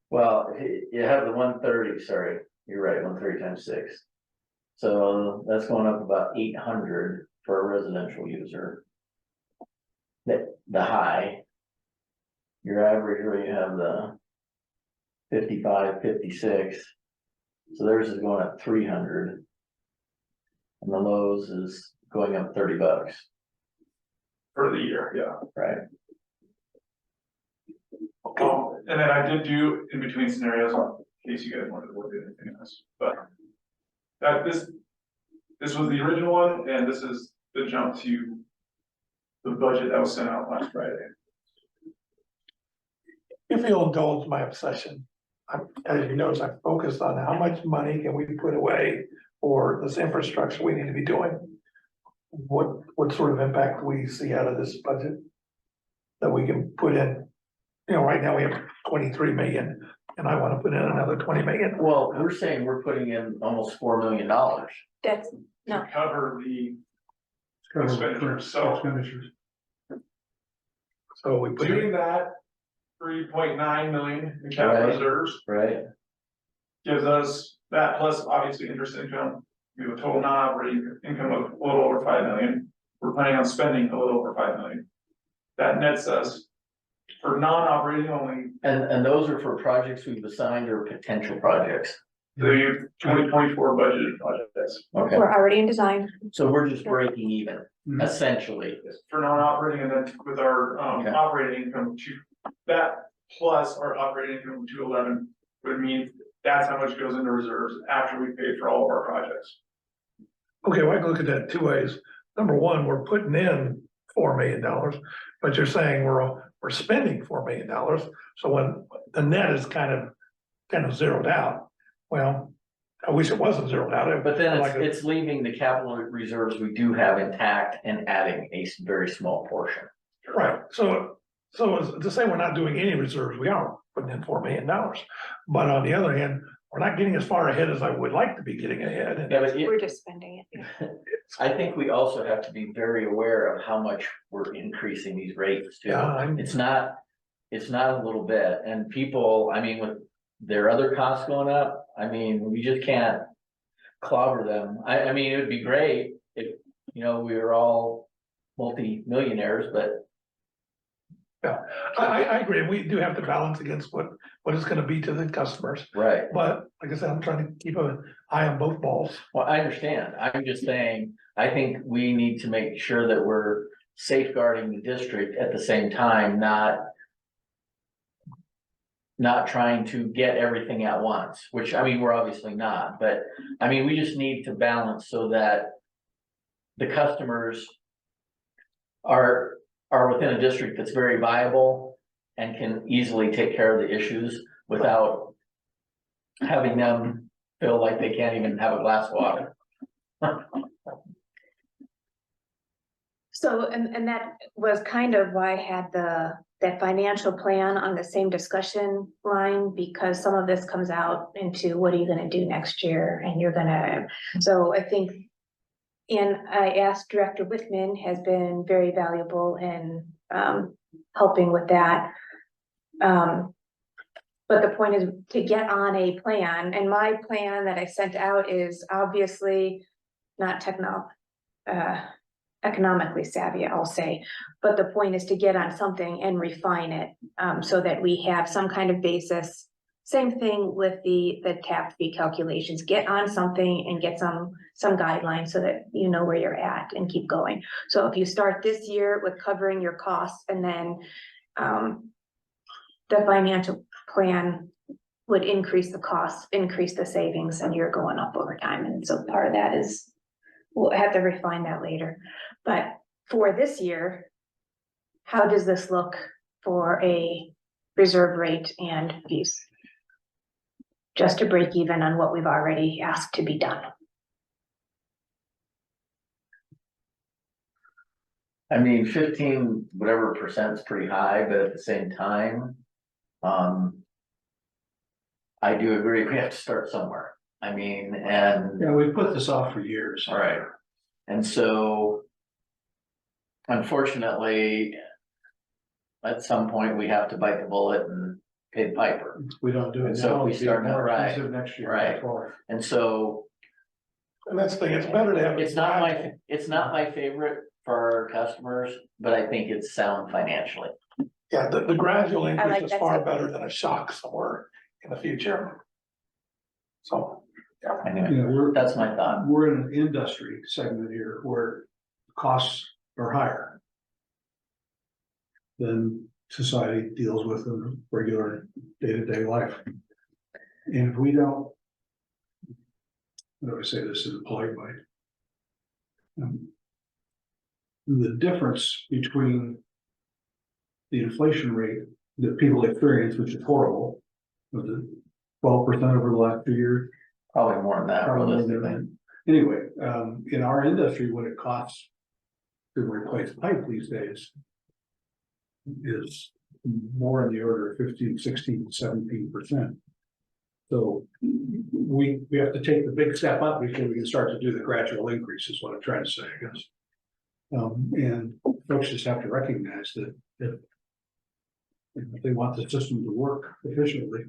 well, you have the 130, sorry, you're right, 130 times 6. So that's going up about 800 for a residential user. The high. Your average, where you have the 55, 56. So theirs is going up 300. And the lows is going up $30, For the year, yeah. right? And then I did do in between scenarios, in case you guys wanted to look at anything else, but. That this was the original one, and this is the jump to the budget that was sent out last Friday. if you'll indulge my obsession, as you notice, I focused on how much money can we put away for this infrastructure we need to be doing? What sort of impact do we see out of this budget that we can put in? You know, right now we have 23 million, and I want to put in another 20 million. Well, we're saying we're putting in almost $4 million. That's, no, To cover the Cover expenditures, so expenditures. So we put doing in, that 3.9 million in capital Right. reserves Right, gives us that plus obviously interest income. We have a total non-operating income of a little over 5 million. We're planning on spending a little over 5 million. That nets us for non-operating only, and those are for projects we've assigned or potential projects. the 2024 budgeted projects. Okay, we're already in design. so we're just breaking even, Mhm. essentially. For non-operating, and then with our Okay. operating income that plus our operating income of 211 would mean that's how much goes into reserves after we pay for all of our projects. okay, well, I can look at that 2 ways. Number one, we're putting in $4 million, but you're saying we're spending $4 million. So when the net is kind of zeroed out, well, I wish it wasn't zeroed out. But then Like it's leaving the capital reserves we do have intact and adding a very small portion. Right, so to say we're not doing any reserves, we are putting in $4 million. But on the other hand, we're not getting as far ahead as I would like to be getting ahead. And Yeah, but We're just spending it. I think we also have to be very aware of how much we're increasing these rates too. Yeah, It's not a little bit, and people, I mean, with their other costs going up, I mean, we just can't clobber them. I mean, it would be great if, you know, we were all multi-millionaires, but I agree. We do have to balance against what it's gonna be to the customers. right. But like I said, I'm trying to keep an eye on both balls. Well, I understand. I'm just saying, I think we need to make sure that we're safeguarding the district at the same time, not trying to get everything at once, which, I mean, we're obviously not, but I mean, we just need to balance so that the customers are within a district that's very viable and can easily take care of the issues without having them feel like they can't even have a glass of water. So, and that was kind of why I had that financial plan on the same discussion line, because some of this comes out into what are you gonna do next year? And you're gonna, so I think, and I asked Director Whitman has been very valuable in helping with that. But the point is to get on a plan, and my plan that I sent out is obviously not economically savvy, I'll say. But the point is to get on something and refine it, so that we have some kind of basis. Same thing with the tap fee calculations, get on something and get some guidelines so that you know where you're at and keep going. So if you start this year with covering your costs, and then the financial plan would increase the costs, increase the savings, and you're going up over time. And so part of that is, we'll have to refine that later. But for this year, how does this look for a reserve rate and fees? Just to break even on what we've already asked to be done. I mean, 15, whatever percent is pretty high, but at the same time, I do agree, we have to start somewhere. I mean, and. Yeah, we put this off for years. All right, and so unfortunately, at some point, we have to bite the bullet and pay the piper. If we don't do it And so now, we it'll be start more right, expensive next year. right. Forward. And so And that's the thing, it's better to have. it's not my favorite for our customers, but I think it's sound financially. Yeah, the gradual like increase is that far too. better than a shock somewhere in the future. So, Anyway, You know, that's my thought. we're in an industry segment here where costs are higher than society deals with in regular day-to-day life. And if we don't, how do I say this in a polite way? The difference between the inflation rate that people experience, which is horrible, was it 12% over the last 2 years? Probably more than that, Probably more than realistically. that. Anyway, in our industry, what it costs to replace pipe these days is more in the order of 15, 16, 17%. So we have to take the big step up before we can start to do the gradual increase, is what I'm trying to say, I guess. And folks just have to recognize that if they want the system to work efficiently,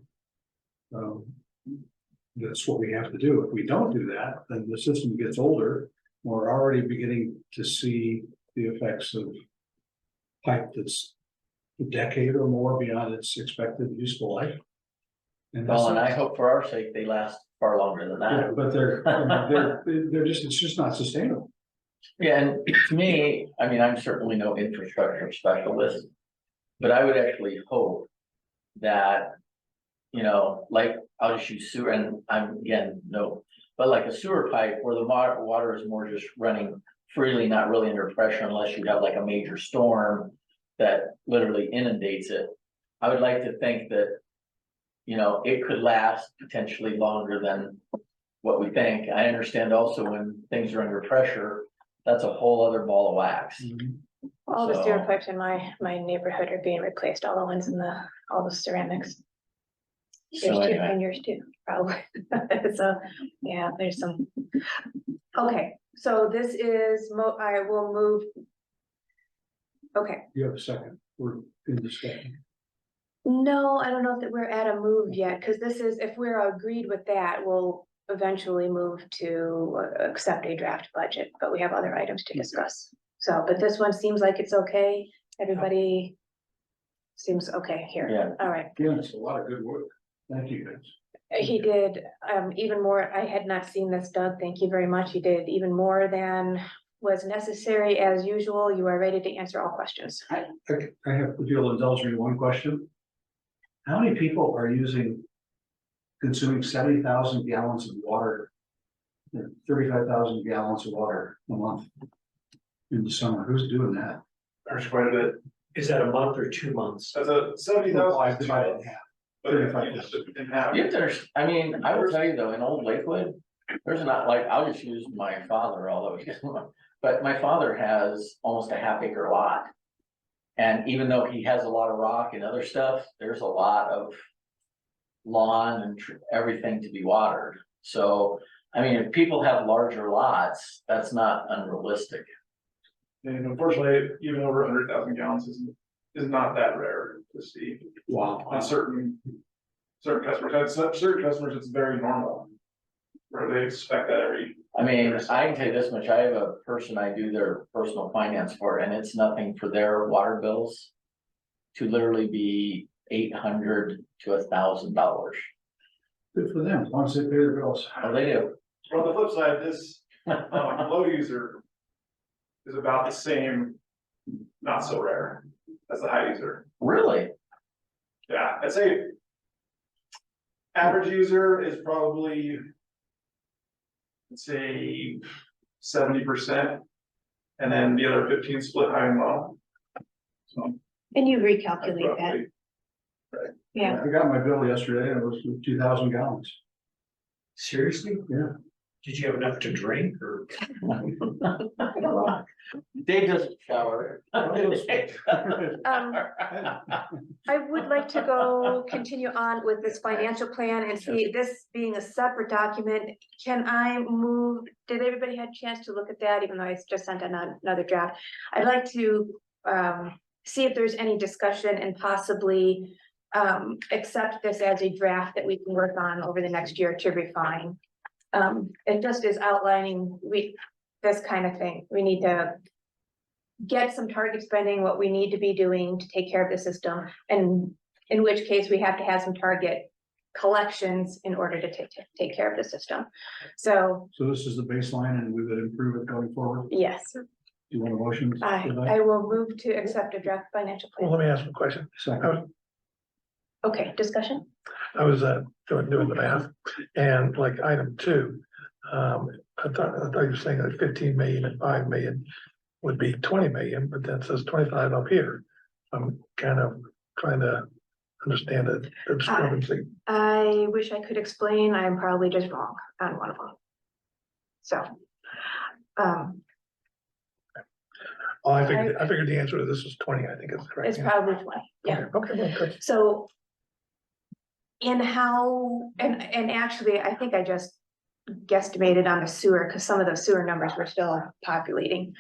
that's what we have to do. If we don't do that, then the system gets older. We're already beginning to see the effects of pipe that's a decade or more beyond its expected useful life. Well, and I hope for our sake, they last far longer than Yeah, that. but they're just, it's just not sustainable. Yeah, and to me, I mean, I'm certainly no infrastructure specialist, but I would actually hope that, you know, like, I'll just use sewer, and I'm, again, no, but like a sewer pipe where the water is more just running freely, not really under pressure unless you have like a major storm that literally inundates it. I would like to think that, you know, it could last potentially longer than what we think. I understand also when things are under pressure, that's a whole other ball of wax. All the sewer So- pipes in my neighborhood are being replaced, all the ones in all the ceramics. There's So two anyway, fingers too, probably. So, yeah, there's some. Okay, so this is I will move. Okay, You have a second, we're in discussion. no, I don't know if we're at a move yet, because this is, if we're agreed with that, we'll eventually move to accept a draft budget, but we have other items to discuss. So, but this one seems like it's okay. Everybody seems okay here. Yeah. All right. Yeah, it's a lot of good work. Thank you, guys. He did even more. I had not seen this, Doug. Thank you very much. He did even more than was necessary as usual. You are ready to answer all questions. I have, if you'll indulge me, one question. How many people are consuming 70,000 gallons of water? 35,000 gallons of water a month in the summer? Who's doing that? There's quite a bit. Is that a month or 2 months? That's a 70,000. Divide it in half. But you just didn't have. you have to, I mean, I will tell you though, in Old Lakewood, there's not, like, I'll just use my father, although he's, but my father has almost a half-acre lot. And even though he has a lot of rock and other stuff, there's a lot of lawn and everything to be watered. So, I mean, if people have larger lots, that's not unrealistic. And unfortunately, even over 100,000 gallons is not that rare to see. Wow. On certain customers, certain customers, it's very normal. Where they expect that every. I mean, I can tell you this much, I have a person I do their personal finance for, and it's nothing for their water bills to literally be $800 to $1,000. Good for them, once they pay their bills. Oh, they do. On the flip side, this low user is about the same, not so rare as the high user. Really? Yeah, I'd say average user is probably, let's say 70%, and then the other 15 split high and low. So And you that's recalculate that. roughly- Yeah. I got my bill yesterday and it was 2,000 gallons. Seriously? Yeah. Did you have enough to drink or? Dave doesn't shower. I would like to continue on with this financial plan and see this being a separate document. Can I move, did everybody have a chance to look at that, even though I just sent another draft? I'd like to see if there's any discussion and possibly accept this as a draft that we can work on over the next year to refine. It just is outlining this kind of thing. We need to get some target spending, what we need to be doing to take care of the system, and in which case we have to have some target collections in order to take care of the system. So So this is the baseline and we would improve it going forward. yes, Do you want a motion? for that? I will move to accept a draft financial Well, plan. let me ask a question. Second. Okay, discussion? I was doing the math, and like item 2, I thought you were saying that 15 million and 5 million would be 20 million, but then it says 25 up here. I'm kind of trying to understand the discrepancy. I wish I could explain. I'm probably just wrong on one of them. So, I figured the answer to this is 20, I think is correct. it's probably 20, yeah. Okay, well, good. So. In how, and actually, I think I just guesstimated on the sewer, because some of the sewer numbers were still populating.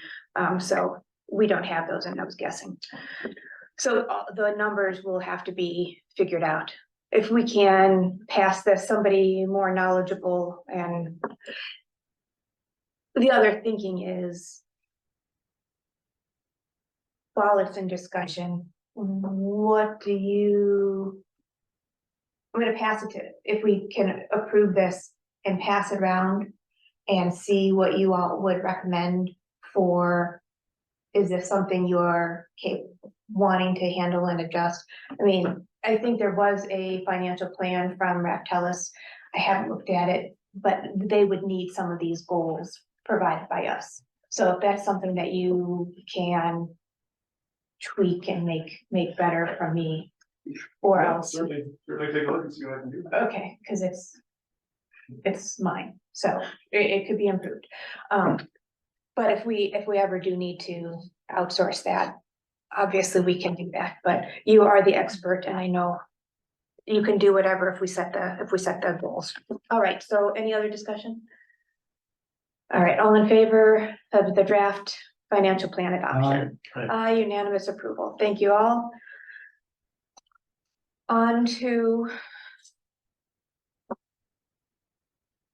So we don't have those, and I was guessing. So the numbers will have to be figured out. If we can pass this, somebody more knowledgeable, and the other thinking is, while it's in discussion, what do you? I'm gonna pass it to, if we can approve this and pass it around and see what you all would recommend for, is this something you're wanting to handle and adjust? I mean, I think there was a financial plan from Raftellus. I haven't looked at it, but they would need some of these goals provided by us. So if that's something that you can tweak and make better from me, or Yeah, else. Certainly take a look and see what I can do. Okay, because it's mine, so it could be improved. But if we ever do need to outsource that, obviously we can do that, but you are the expert and I know you can do whatever if we set the goals. All right, so any other discussion? All right, all in favor of the draft financial plan adoption? Aye, unanimous approval. Thank you all. On to.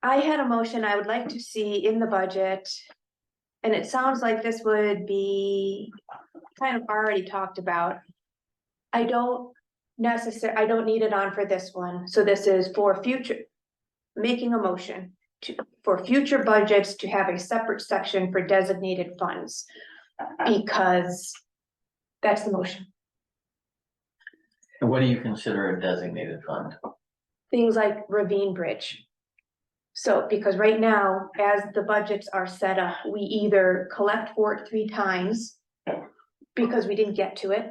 I had a motion I would like to see in the budget. And it sounds like this would be kind of already talked about. I don't need it on for this one. So this is for future, making a motion for future budgets to have a separate section for designated funds. Because that's the motion. And what do you consider a designated fund? Things like Ravine Bridge. So, because right now, as the budgets are set up, we either collect for it 3 times because we didn't get to it,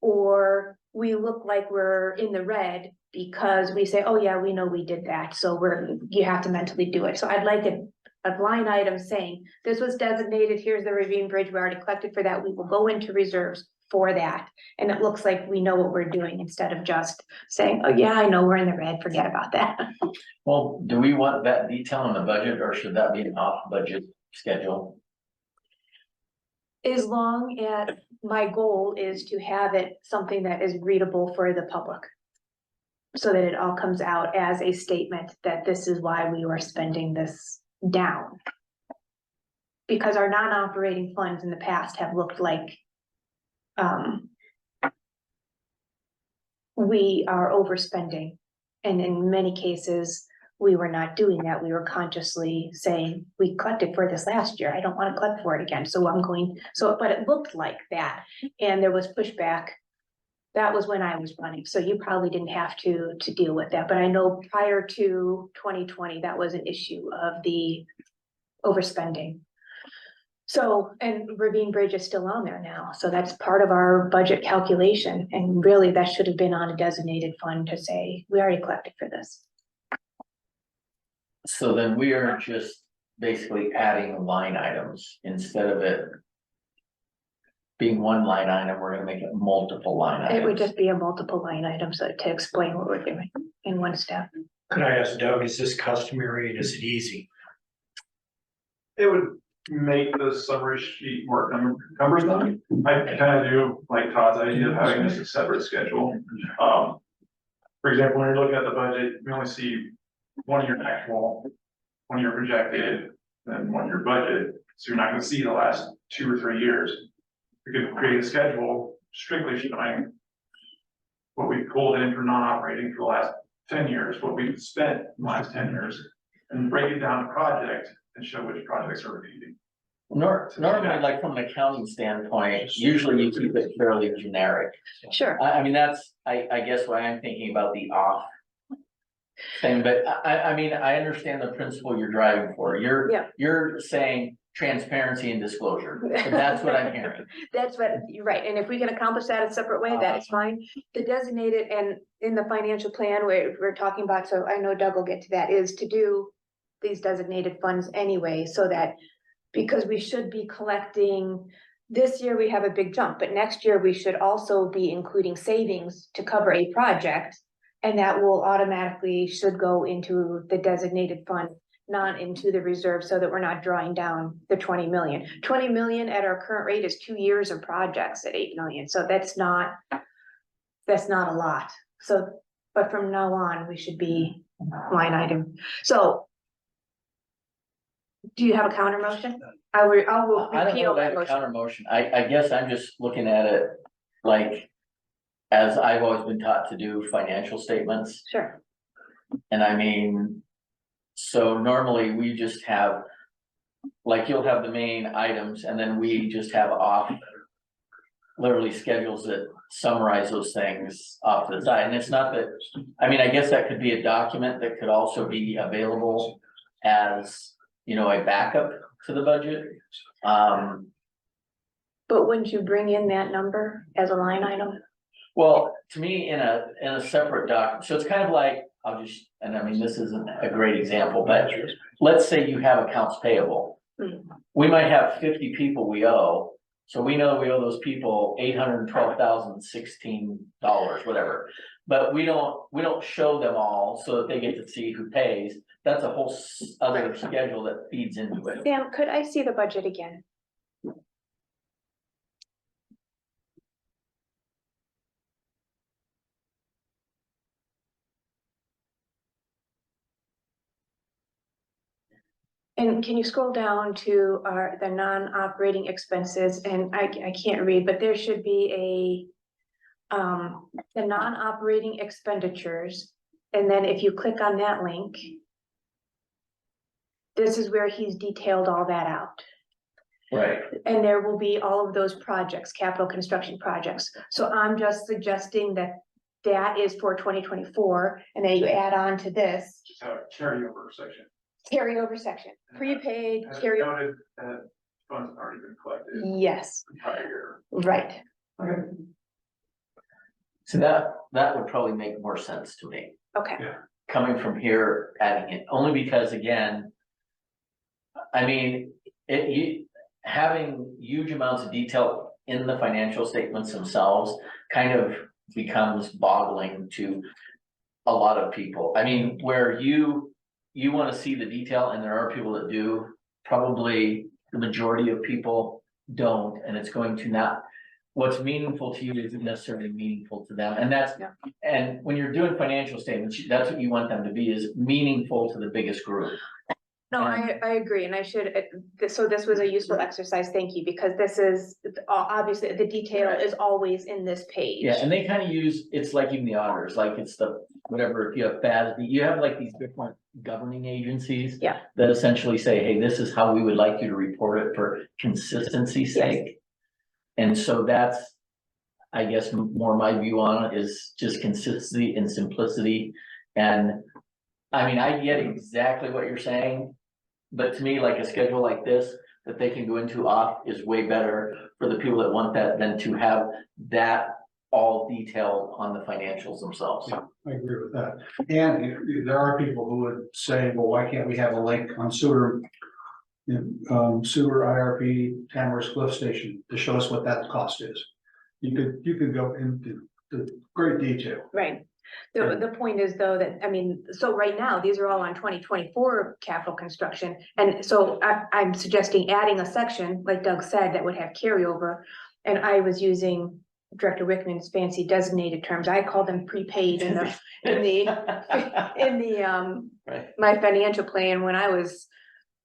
or we look like we're in the red because we say, oh yeah, we know we did that. So you have to mentally do it. So I'd like a line item saying, this was designated, here's the Ravine Bridge, we already collected for that, we will go into reserves for that. And it looks like we know what we're doing instead of just saying, oh yeah, I know we're in the red, forget about that. Well, do we want that detail in the budget, or should that be an off-budget schedule? As long as my goal is to have it something that is readable for the public. So that it all comes out as a statement that this is why we were spending this down. Because our non-operating funds in the past have looked like we are overspending. And in many cases, we were not doing that. We were consciously saying, we collected for this last year. I don't want to collect for it again. So but it looked like that. And there was pushback. That was when I was running. So you probably didn't have to deal with that. But I know prior to 2020, that was an issue of the overspending. So, and Ravine Bridge is still on there now. So that's part of our budget calculation. And really that should have been on a designated fund to say, we already collected for this. So then we are just basically adding line items instead of it being one line item, we're gonna make it multiple line items. It would just be a multiple line item, so to explain what we're doing in one step. Could I ask Doug, is this customary and is it easy? It would make the summary sheet more cumbersome. I kind of do like Todd's idea of having this a separate schedule. For example, when you're looking at the budget, we only see 1 year actual, 1 year projected, then 1 year budget. So you're not going to see the last 2 or 3 years. We could create a schedule strictly showing what we pulled in for non-operating for the last 10 years, what we've spent in the last 10 years, and break it down to project and show which projects are repeating. Normally, like from an accounting standpoint, usually you keep it fairly generic. Sure. I mean, that's, I guess why I'm thinking about the off thing, but I mean, I understand the principle you're driving for. You're saying transparency and disclosure. That's what I'm hearing. That's what, you're right. And if we can accomplish that a separate way, that is fine. The designated and in the financial plan where we're talking about, so I know Doug will get to that, is to do these designated funds anyway, so that because we should be collecting, this year we have a big jump, but next year we should also be including savings to cover a project. And that will automatically should go into the designated fund, not into the reserve, so that we're not drawing down the 20 million. 20 million at our current rate is 2 years of projects at 8 million. So that's not a lot. So, but from now on, we should be line item. So do you have a counter motion? I will I don't know repeal if I that have a motion. counter motion. I guess I'm just looking at it like, as I've always been taught to do financial statements. Sure. And I mean, so normally we just have, like, you'll have the main items and then we just have off literally schedules that summarize those things off to the side. And it's not that, I mean, I guess that could be a document that could also be available as, you know, a backup to the budget. But wouldn't you bring in that number as a line item? Well, to me, in a separate doc, so it's kind of like, and I mean, this isn't a great example, but let's say you have accounts payable. We might have 50 people we owe, so we know we owe those people $812,016, whatever. but we don't show them all so that they get to see who pays. That's a whole other schedule that feeds into it. Sam, could I see the budget again? And can you scroll down to the non-operating expenses? And I can't read, but there should be the non-operating expenditures. And then if you click on that link, this is where he's detailed all that out. Right. And there will be all of those projects, capital construction projects. So I'm just suggesting that that is for 2024, and then you add on to this Just have a carryover section. carryover section, prepaid, Has it carry, noted that funds have already been collected yes, in prior year. right. Okay. So that would probably make more sense to me, Okay, coming from here, adding it, only because again, I mean, having huge amounts of detail in the financial statements themselves kind of becomes boggling to a lot of people. I mean, where you want to see the detail, and there are people that do, probably the majority of people don't, and it's going to not, what's meaningful to you isn't necessarily meaningful to them, and that's, and when you're doing financial statements, that's what you want them to be, is meaningful to the biggest group. no, I agree, and I should, so this was a useful exercise, thank you, because this is, obviously, the detail is always in this page. Yeah, and they kind of use, it's like even the auditors, like it's the, whatever, if you have FASB, you have like these different governing agencies. Yeah. That essentially say, hey, this is how we would like you to report it for consistency's sake. And so that's, I guess, more my view on it is just consistency and simplicity. And I mean, I get exactly what you're saying, but to me, like a schedule like this that they can go into off is way better for the people that want that than to have that all detailed on the financials themselves. Yeah, I agree with that. And there are people who would say, well, why can't we have a link on sewer? Sewer IRP Tamara's Cliff Station to show us what that cost is. You could go into great detail. Right. The point is though that, I mean, so right now, these are all on 2024 capital construction. And so I'm suggesting adding a section, like Doug said, that would have carryover. And I was using Director Wickman's fancy designated terms. I call them prepaid in the Right. my financial plan when I was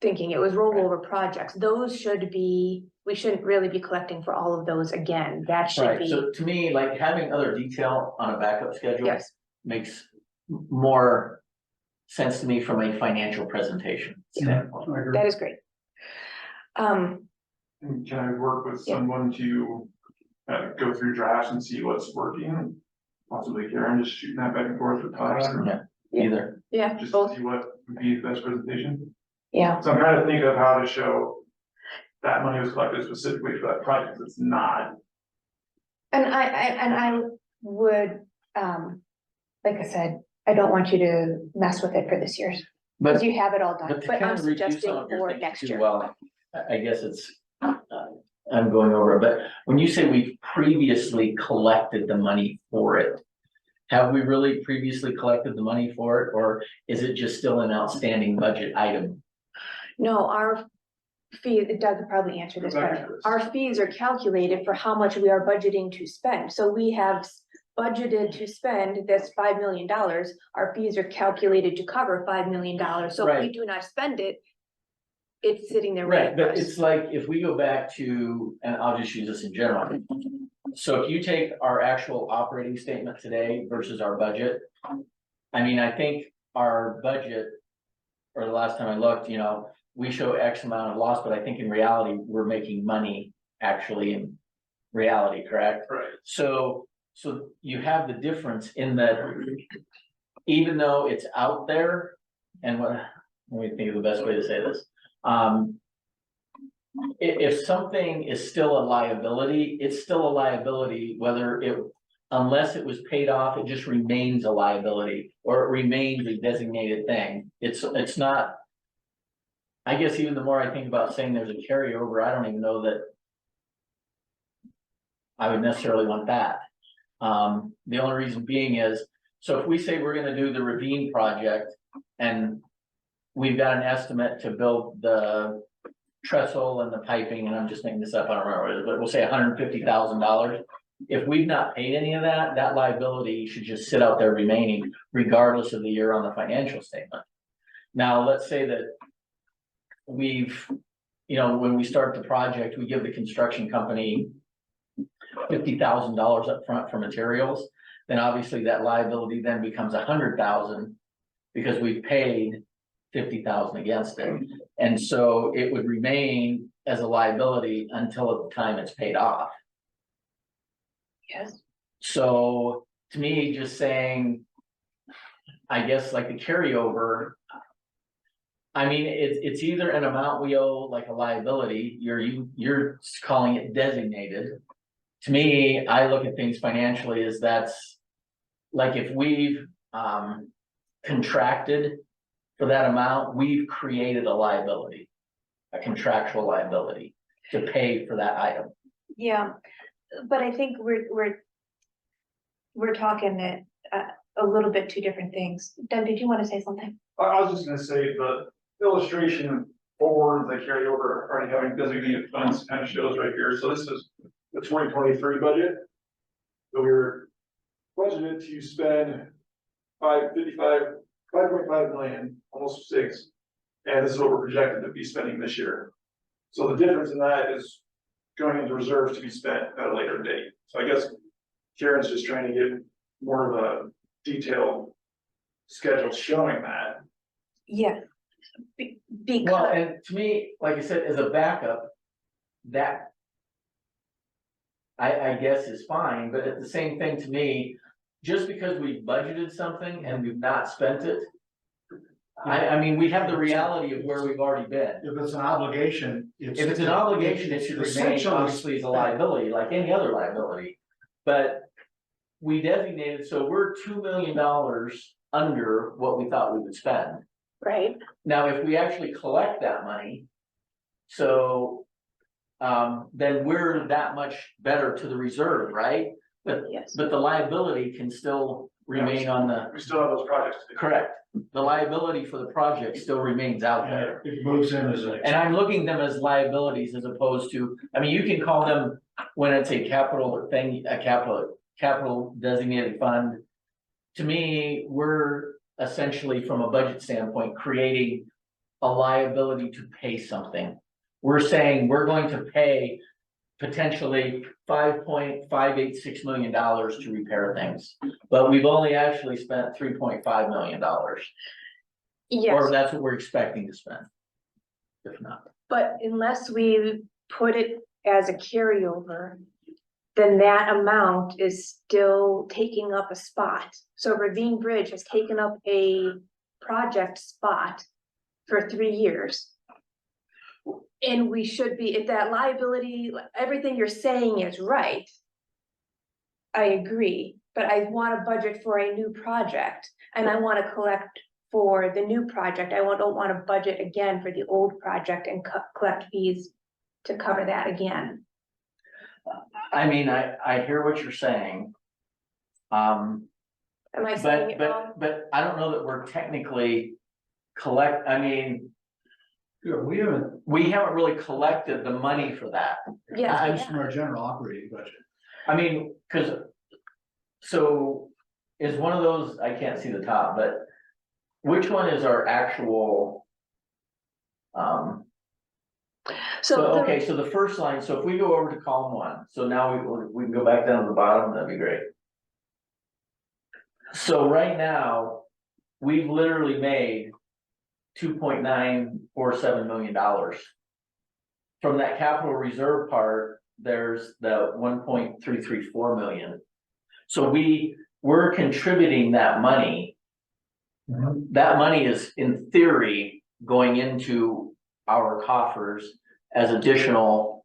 thinking it was rollover projects. Those should be, we shouldn't really be collecting for all of those again. That should Right, be, so to me, like having other detail on a backup schedule yes, makes more sense to me from a financial presentation standpoint. I agree. that is great. And can I work with Yeah. someone to go through drafts and see what's working? Possibly Karen, just shooting that back and forth with Todd, Yeah. Either, Yeah, just to both, see what would be the best presentation. yeah, So I'm trying to think of how to show that money was collected specifically for that project. It's not. and I would, like I said, I don't want you to mess with it for this year's, because but, you have it all done, but to but kind I'm of reduce suggesting some of your for things next too, year. well, I guess it's, I'm going over it, but when you say we previously collected the money for it, have we really previously collected the money for it, or is it just still an outstanding budget item? No, our fee, Doug could probably answer this better. Our fees are calculated for how much we are budgeting to spend. So we have budgeted to spend this $5 million. Our fees are calculated to cover $5 million. So if we Right. do not spend it, it's sitting there Right, waiting for but us. it's like, if we go back to, and I'll just use this in general. So if you take our actual operating statement today versus our budget, I mean, I think our budget, or the last time I looked, you know, we show X amount of loss, but I think in reality, we're making money actually in reality, correct? Right. So you have the difference in that even though it's out there, and let me think of the best way to say this. If something is still a liability, it's still a liability, whether it, unless it was paid off, it just remains a liability, or it remains a designated thing. It's not. I guess even the more I think about saying there's a carryover, I don't even know that I would necessarily want that. The only reason being is, so if we say we're gonna do the ravine project and we've got an estimate to build the trestle and the piping, and I'm just making this up, I don't remember what it is, but we'll say $150,000. If we've not paid any of that, that liability should just sit out there remaining regardless of the year on the financial statement. Now, let's say that we've, when we start the project, we give the construction company $50,000 up front for materials, then obviously that liability then becomes $100,000 because we've paid $50,000 against it. And so it would remain as a liability until the time it's paid off. Yes. So to me, just saying, I guess like the carryover, I mean, it's either an amount we owe like a liability, you're calling it designated. To me, I look at things financially as that's like if we've contracted for that amount, we've created a liability, a contractual liability to pay for that item. Yeah, but I think we're talking it a little bit two different things. Doug, did you want to say something? I was just gonna say the illustration for the carryover already having designated funds kind of shows right here. So this is the 2023 budget. So we were budgeted to spend 5.5 million, almost 6. And this is what we're projected to be spending this year. So the difference in that is going into reserves to be spent at a later date. So I guess Karen's just trying to get more of a detailed schedule showing that. Yeah. Well, Because, and to me, like I said, as a backup, that I guess is fine, but at the same thing to me, just because we budgeted something and we've not spent it. I mean, we have the reality of where we've already been. If it's an obligation, If it's an obligation, it should remain essentially obviously as a liability, like any other liability. But we designated, so we're $2 million under what we thought we would spend. right, Now, if we actually collect that money, so then we're that much better to the reserve, right? yes. But the liability can still remain on the, We still have those projects to do. correct. The liability for the project still remains out there. It moves in as an. And I'm looking them as liabilities as opposed to, I mean, you can call them, when it's a capital thing, a capital designated fund. To me, we're essentially, from a budget standpoint, creating a liability to pay something. We're saying we're going to pay potentially $5.586 million to repair things, but we've only actually spent $3.5 million. Yes, Or that's what we're expecting to spend, if not. but unless we put it as a carryover, then that amount is still taking up a spot. So Ravine Bridge has taken up a project spot for 3 years. And we should be, if that liability, everything you're saying is right. I agree, but I want a budget for a new project and I want to collect for the new project. I don't want to budget again for the old project and collect fees to cover that again. I mean, I hear what you're saying. Am I saying it wrong? But I don't know that we're technically Yeah, we haven't, we haven't really collected the money for that. Yes, we just have. from our general operating budget. I mean, so is one of those, I can't see the top, but which one is our actual? Okay, so the first line, so if we go over to column 1, so now we can go back down to the bottom, that'd be great. So right now, we've literally made $2.947 million. From that capital reserve part, there's the 1.334 million. So we're contributing that money. That money is in theory going into our coffers as additional.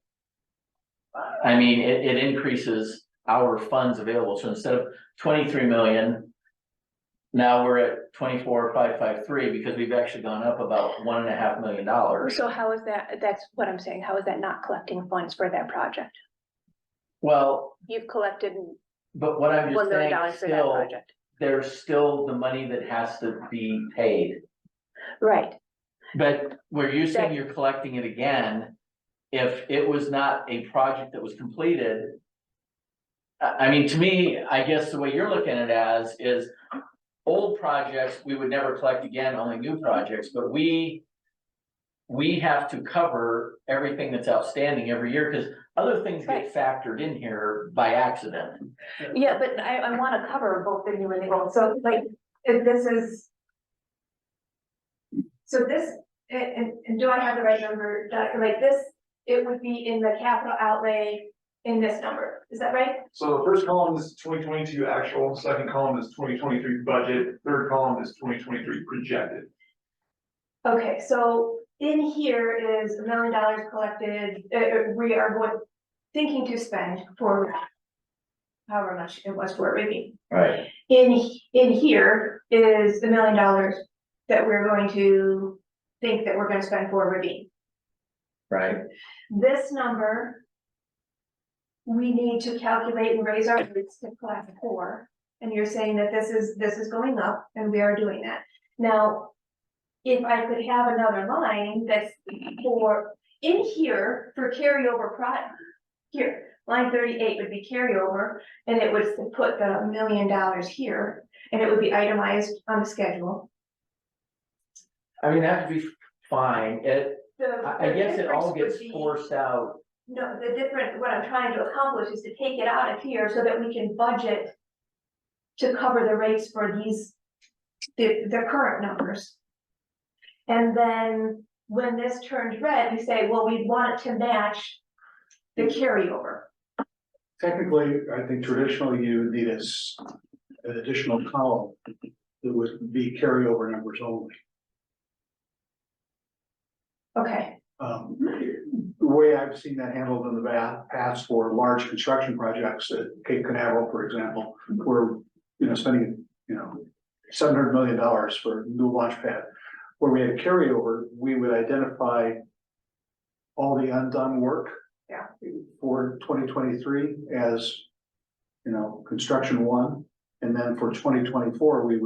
I mean, it increases our funds available. So instead of 23 million, now we're at 24,553 because we've actually gone up about $1.5 million. So how is that, that's what I'm saying, how is that not collecting funds for that project? Well, You've collected But what I'm $1 just million saying, for that still, project. there's still the money that has to be paid. Right, But where you're saying That- you're collecting it again, if it was not a project that was completed. I mean, to me, I guess the way you're looking at it as is old projects, we would never collect again, only new projects, but we have to cover everything that's outstanding every year, because other things get factored in here by accident. yeah, but I wanna cover both the new and the old, so like, if this is. So this, and do I have the right number, like this, it would be in the capital outlay in this number, is that right? So the first column is 2022 actual, second column is 2023 budget, third column is 2023 projected. Okay, so in here is $1 million collected, we are thinking to spend for however much it was for Ricky. Right. In here is the $1 million that we're going to think that we're gonna spend for Ricky. Right. This number, we need to calculate and raise our rates to class 4, and you're saying that this is going up, and we are doing that. Now, if I could have another line that's in here for carryover here, line 38 would be carryover, and it would put the $1 million here, and it would be itemized on the schedule. I mean, that would be fine. I The guess it all difference would gets be- forced out. No, what I'm trying to accomplish is to take it out of here so that we can budget to cover the rates for the current numbers. And then when this turns red, we say, well, we want it to match the carryover. Technically, I think traditionally you would need an additional column that would be carryover numbers only. Okay, The way I've seen that handled in the past for large construction projects at Cape Canaveral, for example, we're, spending, $700 million for a new launch pad. Where we had a carryover, we would identify all the undone work. Yeah. For 2023 as, construction 1, and then for 2024, it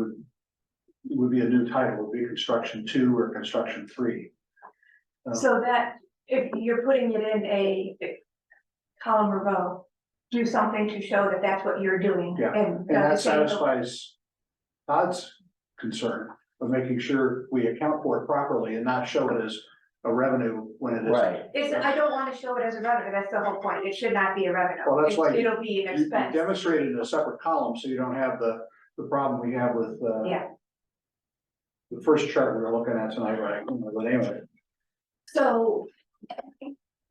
would be a new title, it would be construction 2 or construction 3. so that if you're putting it in a column or row, do something to show that that's what you're doing. Yeah, and that satisfies Todd's concern of making sure we account for it properly and not show it as a revenue when it isn't. I don't want to show it as a revenue, that's the whole point, it should not be a revenue. Well, that's why It'll be an You expense. demonstrate it in a separate column, so you don't have the problem we have with, Yeah. the first chart we were looking at tonight, right, I don't know the name of it. So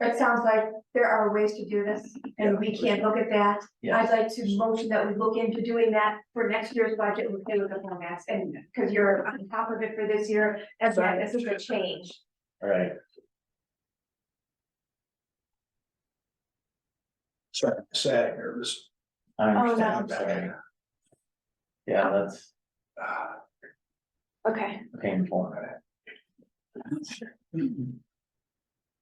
it sounds like there are ways to do this, and we can look at that. Yes. I'd like to motion that we look into doing that for next year's budget, we'll play with the formats, and because you're on top of it for this year, and then this is a change. All right. Sorry, sad here, this. I no. understand. I'm sorry. Yeah, that's Okay, painful.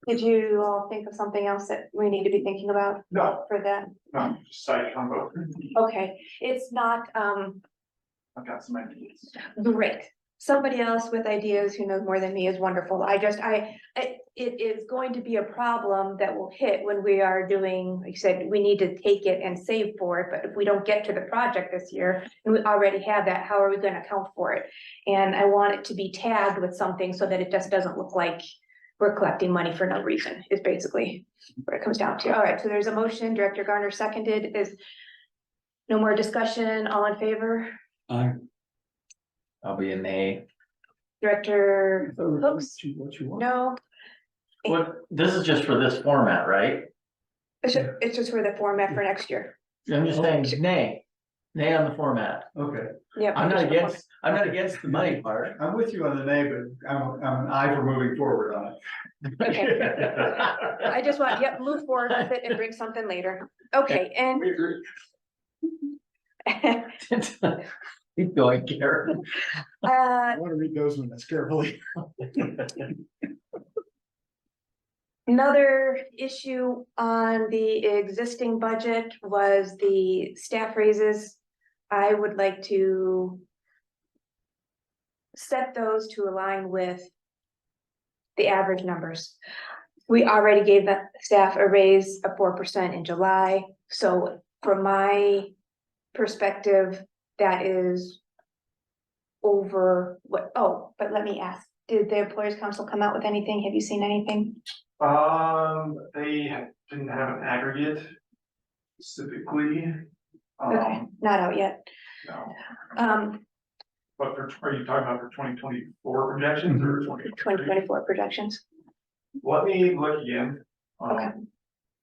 did you all think of something else that we need to be thinking about No, for that? no, just side combo. Okay, it's not, I've got some ideas. great. Somebody else with ideas who knows more than me is wonderful. It is going to be a problem that will hit when we are doing, like you said, we need to take it and save for it, but if we don't get to the project this year, and we already have that, how are we gonna account for it? And I want it to be tagged with something so that it just doesn't look like we're collecting money for no reason, is basically what it comes down to. All right, so there's a motion, Director Garner seconded, is no more discussion, all in favor? I'll be a nay. Director Hooks? What you want? No, What, this is just for this format, right? it's just for the format for next year. I'm just saying nay. Nay on the format. Okay, Yep. I'm not against the money part. I'm with you on the name, but I'm an eye for moving forward on it. Okay. I just want, yep, move forward with it and bring something later. Okay, and We agree. Keep going, Karen. I want to read those minutes carefully. Another issue on the existing budget was the staff raises. I would like to set those to align with the average numbers. We already gave the staff a raise of 4% in July, so from my perspective, that is over what, oh, but let me ask, did the Employers Council come out with anything? Have you seen anything? They didn't have an aggregate specifically. Okay, not out yet. No, but are you talking about for 2024 projections or 2024 projections. Let me look again. Okay.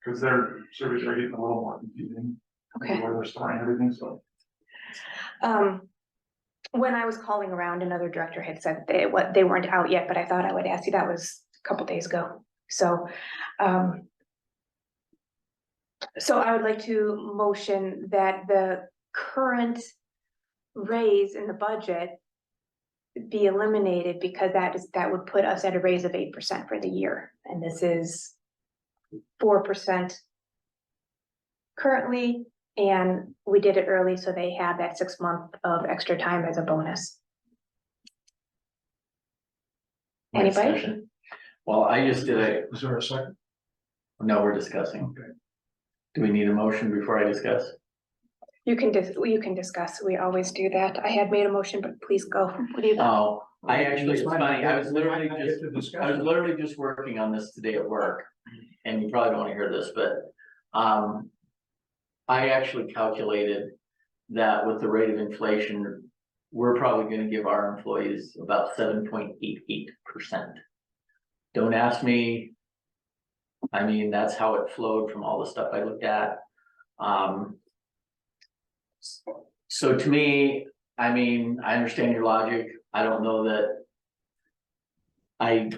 Cause their surveys are getting a little more confusing. Okay. Where they're storing everything, so. When I was calling around, another director had said they weren't out yet, but I thought I would ask you, that was a couple days ago. So, so I would like to motion that the current raise in the budget be eliminated, because that would put us at a raise of 8% for the year, and this is 4% currently, and we did it early, so they have that 6 month of extra time as a bonus. Anybody? Discussion. Well, I just did a, Is there a second? no, we're discussing. Okay. Do we need a motion before I discuss? You can discuss. We always do that. I had made a motion, but please go. What do you? Oh, I actually, it's That's fine. funny, I was literally I get just, to I was discussion. literally just working on this today at work. And you probably don't wanna hear this, but, I actually calculated that with the rate of inflation, we're probably gonna give our employees about 7.88%. Don't ask me. I mean, that's how it flowed from all the stuff I looked at. So to me, I mean, I understand your logic. I don't know that I'm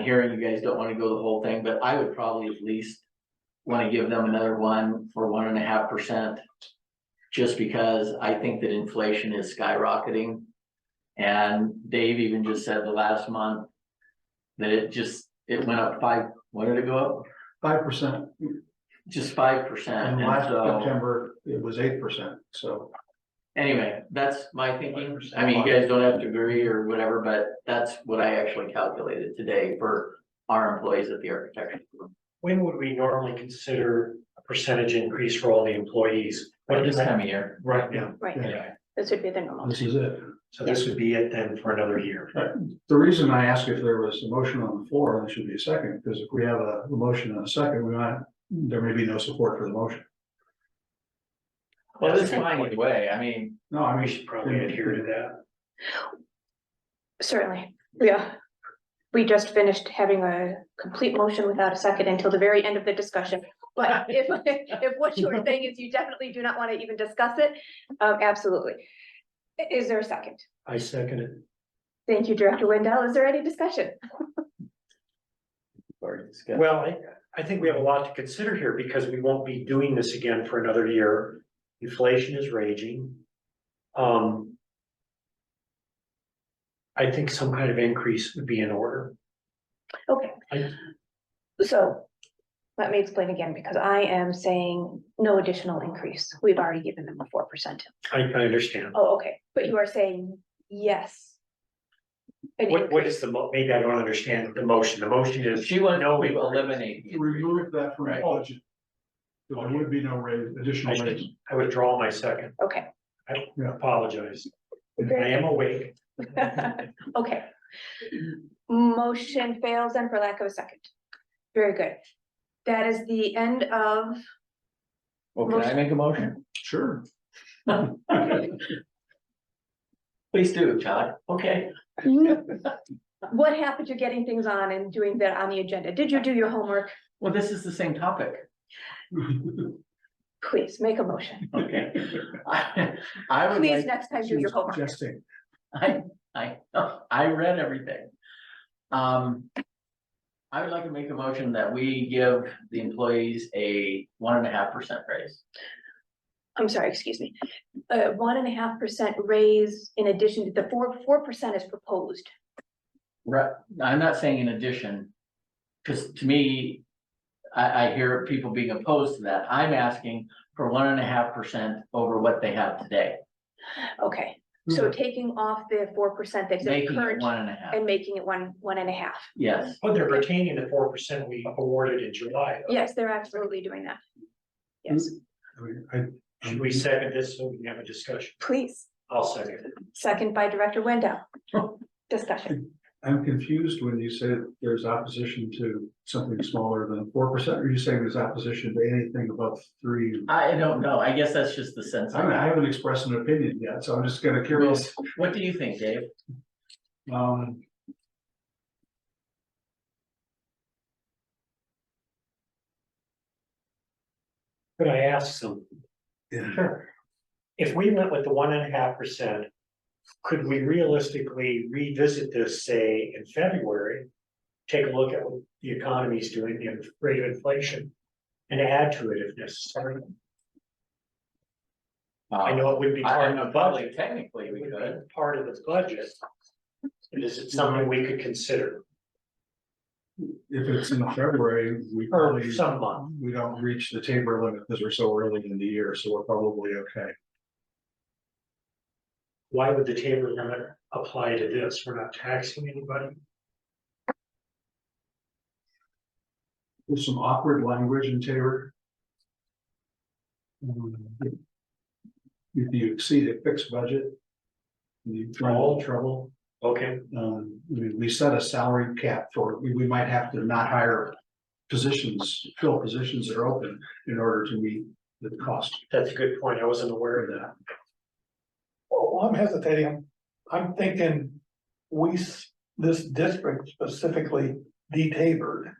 hearing you guys don't want to go the whole thing, but I would probably at least want to give them another one for 1.5%. Just because I think that inflation is skyrocketing. And Dave even just said the last month that it went up what did it go up? 5%. Just 5%. And And last so, September, it was 8%, so. anyway, that's my thinking. I mean, you guys don't have to agree or whatever, but that's what I actually calculated today for our employees at the architecture firm. When would we normally consider a percentage increase for all the employees? At this time of year. Right now. Right, Yeah. this would be the normal. This is it. So this would be it then for another year. The reason I asked if there was a motion on the floor, there should be a second, because if we have a motion and a second, there may be no support for the motion. Well, this is fine either way. I mean, No, I We mean, should probably adhere to that. Certainly, yeah. We just finished having a complete motion without a second until the very end of the discussion. But if what you're saying is you definitely do not want to even discuss it, absolutely. Is there a second? I second it. Thank you, Director Wendell. Is there any discussion? already discussed. Well, I think we have a lot to consider here because we won't be doing this again for another year. Inflation is raging. I think some kind of increase would be in order. Okay. I- So let me explain again, because I am saying no additional increase. We've already given them a 4%. I understand. Oh, okay, but you are saying yes. An What increase. is maybe I don't understand the motion. The motion is. She wants no to increase. eliminate. remove that from the Right. budget. So there would be no additional raise. I withdraw my second. Okay. I Yeah. apologize. I am awake. Okay. Motion fails and for lack of a second. Very good. That is the end of, Well, can I make a motion? Sure. Please do, Todd. Okay. what happened to getting things on and doing that on the agenda? Did you do your homework? Well, this is the same topic. Please make a motion. Okay. I would Please like, next time do your homework. Suggesting. I read everything. I would like to make a motion that we give the employees a 1.5% raise. I'm sorry, excuse me. 1.5% raise in addition to the 4% is proposed. Right, I'm not saying in addition, Cause to me, I hear people being opposed to that. I'm asking for 1.5% over what they have today, Okay, so taking off the 4% that's in making it current 1.5. and making it 1.5. Yes, But they're retaining the 4% we awarded in July. Yes, they're absolutely doing that. Yes, I mean, Should we second this so we can have a discussion? please. I'll second it. Second by Director Wendell. Discussion. I'm confused when you say there's opposition to something smaller than 4%. Are you saying there's opposition to anything above 3? I don't know. I guess that's just the sense. I mean, I haven't expressed an opinion yet, so I'm just kind of curious. What do you think, Dave? Could I ask some? Yeah. Sure. If we went with the 1.5%, could we realistically revisit this, say, in February? Take a look at what the economy's doing, the rate of inflation, and add to it if necessary. I know it would be part of the budget. Technically, we It would could. be part of the budget. But is it something we could consider? If it's in February, we Or probably, some month? we don't reach the Tabor limit because we're so early in the year, so we're probably okay. Why would the Tabor limit apply to this? We're not taxing anybody. There's some awkward language in Tabor. If you exceed a fixed budget, you run into trouble. Okay, We set a salary cap for, we might have to not hire positions, fill positions that are open in order to meet the cost. that's a good point. I wasn't aware of that. Well, I'm hesitating. I'm thinking this district specifically detabered.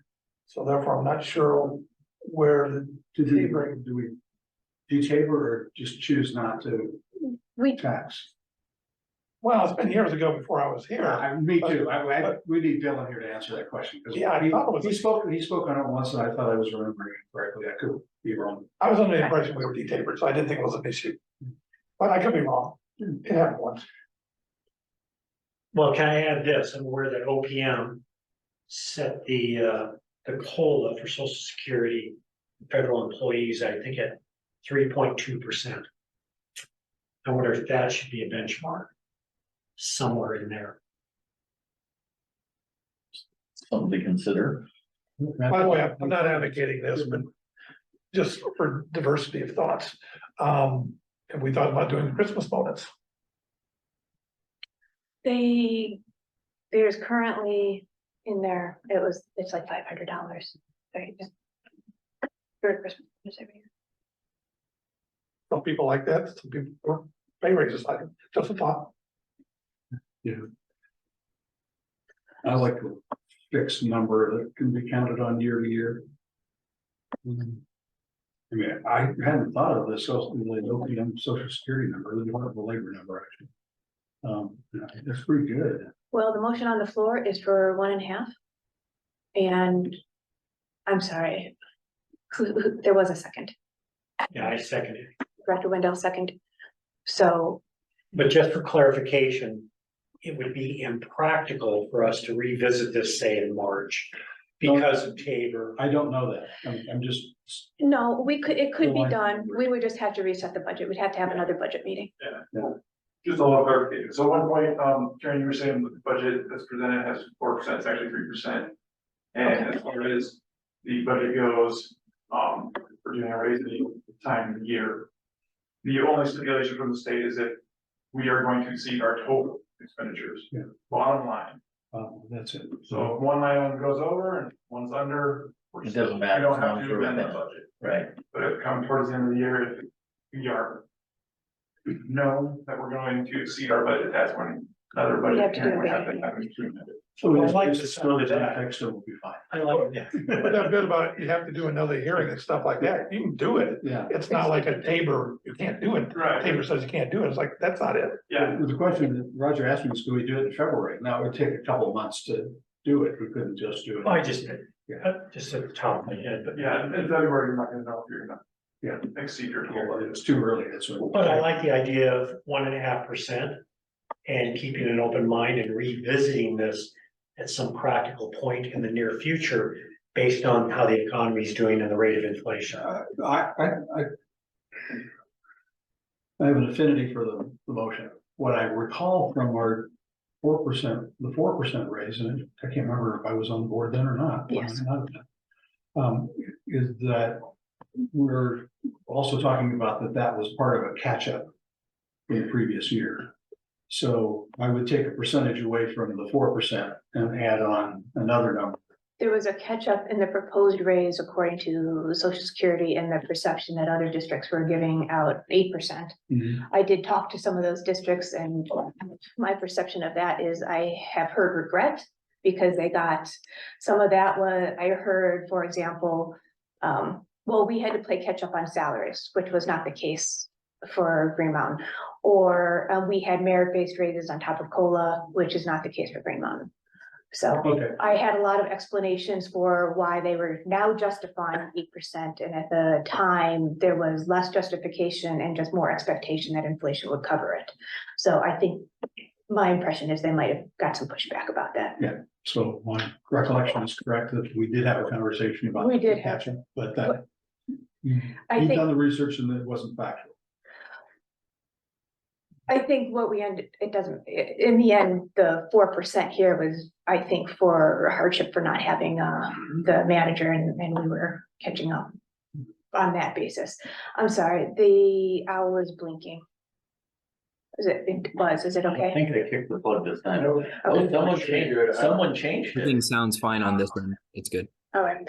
So therefore, I'm not sure where the Do tabering. we de-tabor or just choose not to We, tax? Well, it's been years ago before I was here. Me too. We need Dylan here to answer that question. 'Cause Yeah, I thought it was- he spoke on it once and I thought I was remembering it correctly. I could be wrong. I was under the impression we were detabered, so I didn't think it was an issue. But I could be wrong. It happened once. Well, can I add this? I'm aware that OPM set the COLA for Social Security federal employees, I think at 3.2%. I wonder if that should be a benchmark somewhere in there. Something to consider. By the way, I'm not advocating this, but just for diversity of thoughts. Have we thought about doing the Christmas bonus? there's currently in there, it's like $500. Right? For Christmas every year. Some people like that, some people, or pay raises like it, just a thought. Yeah. I like a fixed number that can be counted on year to year. I mean, I hadn't thought of this, so the OPM social security number, the Department of Labor number, actually. That's pretty good. Well, the motion on the floor is for 1.5. And I'm sorry, there was a second. Yeah, I second it. Director Wendell second. So, But just for clarification, it would be impractical for us to revisit this, say, in March because of Tabor. I don't know that. I'm just, no, it could be Well, I- done. We would just have to reset the budget. We'd have to have another budget meeting. Just a little clarification. So at one point, Karen, you were saying that the budget that's presented has 4%, it's actually 3%. And as far as the budget goes, for January, the time of the year, the only stipulation from the state is that we are going to exceed our total expenditures. Yeah. Bottom line. that's it. So if one line item goes over and one's under, It doesn't matter. we don't have It's to not amend the through budget. Right. But if come towards the end of the year, if we are know that we're going to exceed our budget, that's when another We budget have to do hearing would it. have to happen to amend it. So we I'd just like just to disclose sound that that. text, and we'll be fine. I like that. But that bit about you have to do another hearing and stuff like that, you can do it. Yeah. It's not like a Tabor, you can't do it. Right. Tabor says you can't do it. It's like, that's not it. Yeah, The question that Roger asked me was, can we do it in February? Now, it would take a couple of months to do it. We couldn't just do it. I just at the top of my head, but yeah, in February, you're not gonna know if you're gonna. Yeah. Exceed your total Yeah, budget. it's too early. That's what. But I like the idea of 1.5% and keeping an open mind and revisiting this at some practical point in the near future based on how the economy is doing and the rate of inflation. I have an affinity for the motion. What I recall from our 4%, the 4% raise, and I can't remember if I was on the board then or not. Yes. Is that we're also talking about that was part of a catch-up in the previous year. So I would take a percentage away from the 4% and add on another number. There was a catch up in the proposed raise according to Social Security and the perception that other districts were giving out 8%. I did talk to some of those districts, and my perception of that is I have heard regret because they got some of that. Was I heard, for example, well, we had to play catch up on salaries, which was not the case for Green Mountain, or we had merit-based raises on top of COLA, which is not the case for Green Mountain. So Okay. I had a lot of explanations for why they were now justifying 8%. And at the time, there was less justification and just more expectation that inflation would cover it. So I think my impression is they might have got some pushback about that. Yeah, so my recollection is correct that we did have a conversation about. We did the have. catch-up, but that. I You've think- done the research and it wasn't factual. I think what we ended, it doesn't, in the end, the 4% here was, I think, for a hardship for not having the manager, and we were catching up on that basis. I'm sorry, the owl was blinking. Is it I okay? think they kicked the plug this time. Okay. Oh, someone changed Everything it. sounds fine on this one. It's good. All right.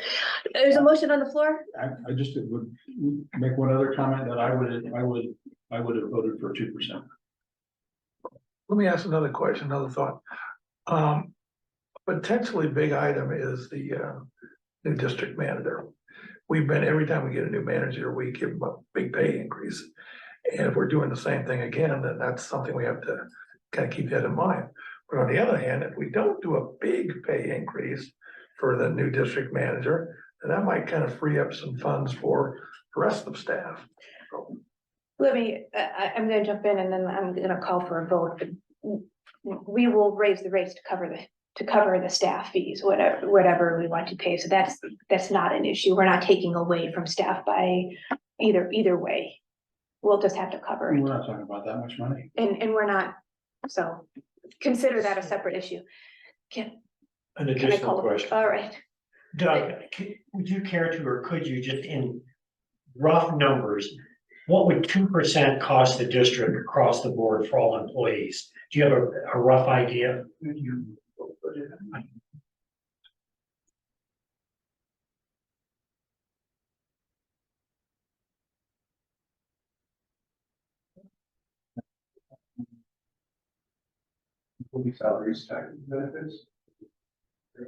There's a motion on the floor. I just would make one other comment that I would have voted for 2%. Let me ask another question, another thought. Potentially big item is the new district manager. We've been, every time we get a new manager, we give them a big pay increase. And if we're doing the same thing again, then that's something we have to kind of keep that in mind. But on the other hand, if we don't do a big pay increase for the new district manager, then that might kind of free up some funds for the rest of the staff. Let me, I'm gonna jump in and then I'm gonna call for a vote. But we will raise the rates to cover the staff fees, whatever we want to pay. So that's not an issue. We're not taking away from staff by either way. We'll just have to cover it. We're not talking about that much money. And we're not, so consider that a separate issue. An Can I additional call? question. All right. Doug, would you care to, or could you, just in rough numbers, what would 2% cost the district across the board for all employees? Do you have a rough idea? Will be salaries, taxes, benefits.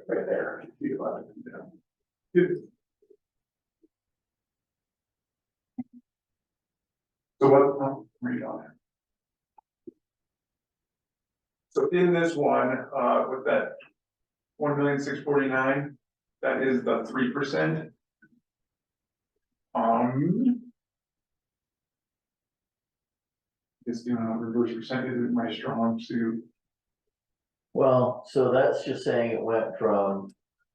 Right there. So what, read on it. So in this one, with that 1,649,000, that is the 3%. It's doing a reverse percentage is my strong suit. Well, so that's just saying it went up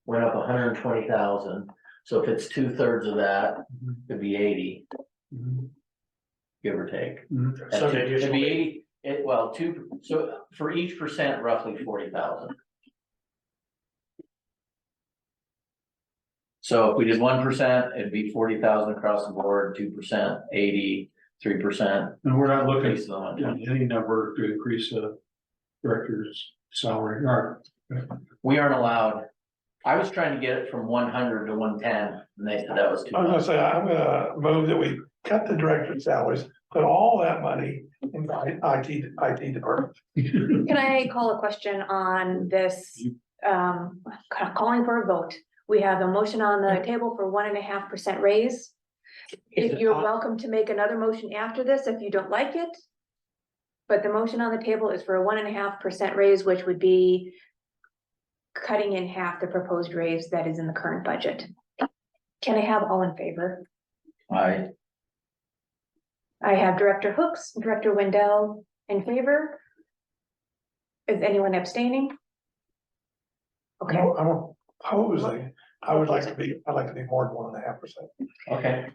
120,000. So if it's 2/3 of that, it'd be 80, give or take. So the It'd be additional, 80, so for each percent, roughly 40,000. So if we did 1%, it'd be 40,000 across the board, 2%, 80, 3%. And we're not looking Based on at any number to increase the director's salary. We aren't allowed. I was trying to get it from 100 to 110, and they said that was too I'm gonna much. say, I'm gonna move that we cut the director's salaries, put all that money in the IT department. Can I call a question on this? Calling for a vote. We have a motion on the table for 1.5% raise. If you're welcome to make another motion after this, if you don't like it. But the motion on the table is for a 1.5% raise, which would be cutting in half the proposed raise that is in the current budget. Can I have all in favor? I I have Director Hooks, Director Wendell in favor. Is anyone abstaining? Okay, I'm opposing, I'd like to be more than 1.5%. Okay,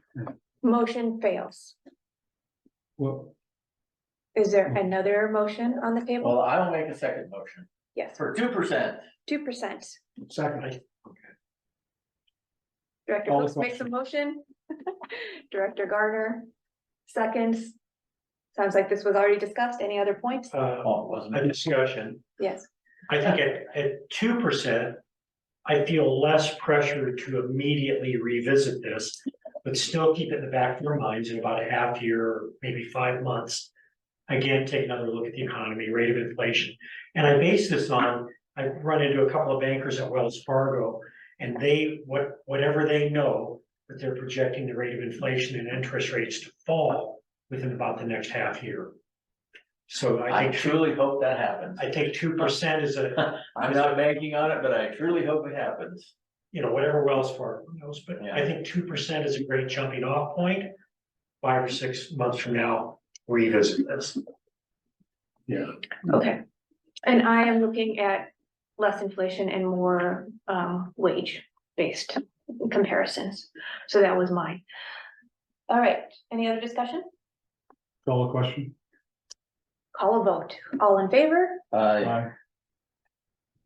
motion fails. Well, Is there another motion on the table? well, I will make a second motion Yes, for 2%. 2%. second, Director Call the Brooks makes a motion. Director Garner seconds. Sounds like this was already discussed. Any other points? Oh, wasn't A it? discussion. Yes, I think at 2%, I feel less pressure to immediately revisit this, but still keep it in the back of your minds in about a half year, or maybe 5 months. Again, take another look at the economy, rate of inflation. And I base this on, I've run into a couple of bankers at Wells Fargo, and whatever they know, that they're projecting the rate of inflation and interest rates to fall within about the next half year. So I I think truly hope that happens. I think 2% is I'm not banking on it, but I truly hope it happens. whatever Wells Fargo knows, but Yeah. I think 2% is a great jumping off point. 5 or 6 months from now, revisit this. yeah. okay. And I am looking at less inflation and more wage-based comparisons. So that was mine. All right, any other discussion? Call the question. Call a vote. All in favor? Aye.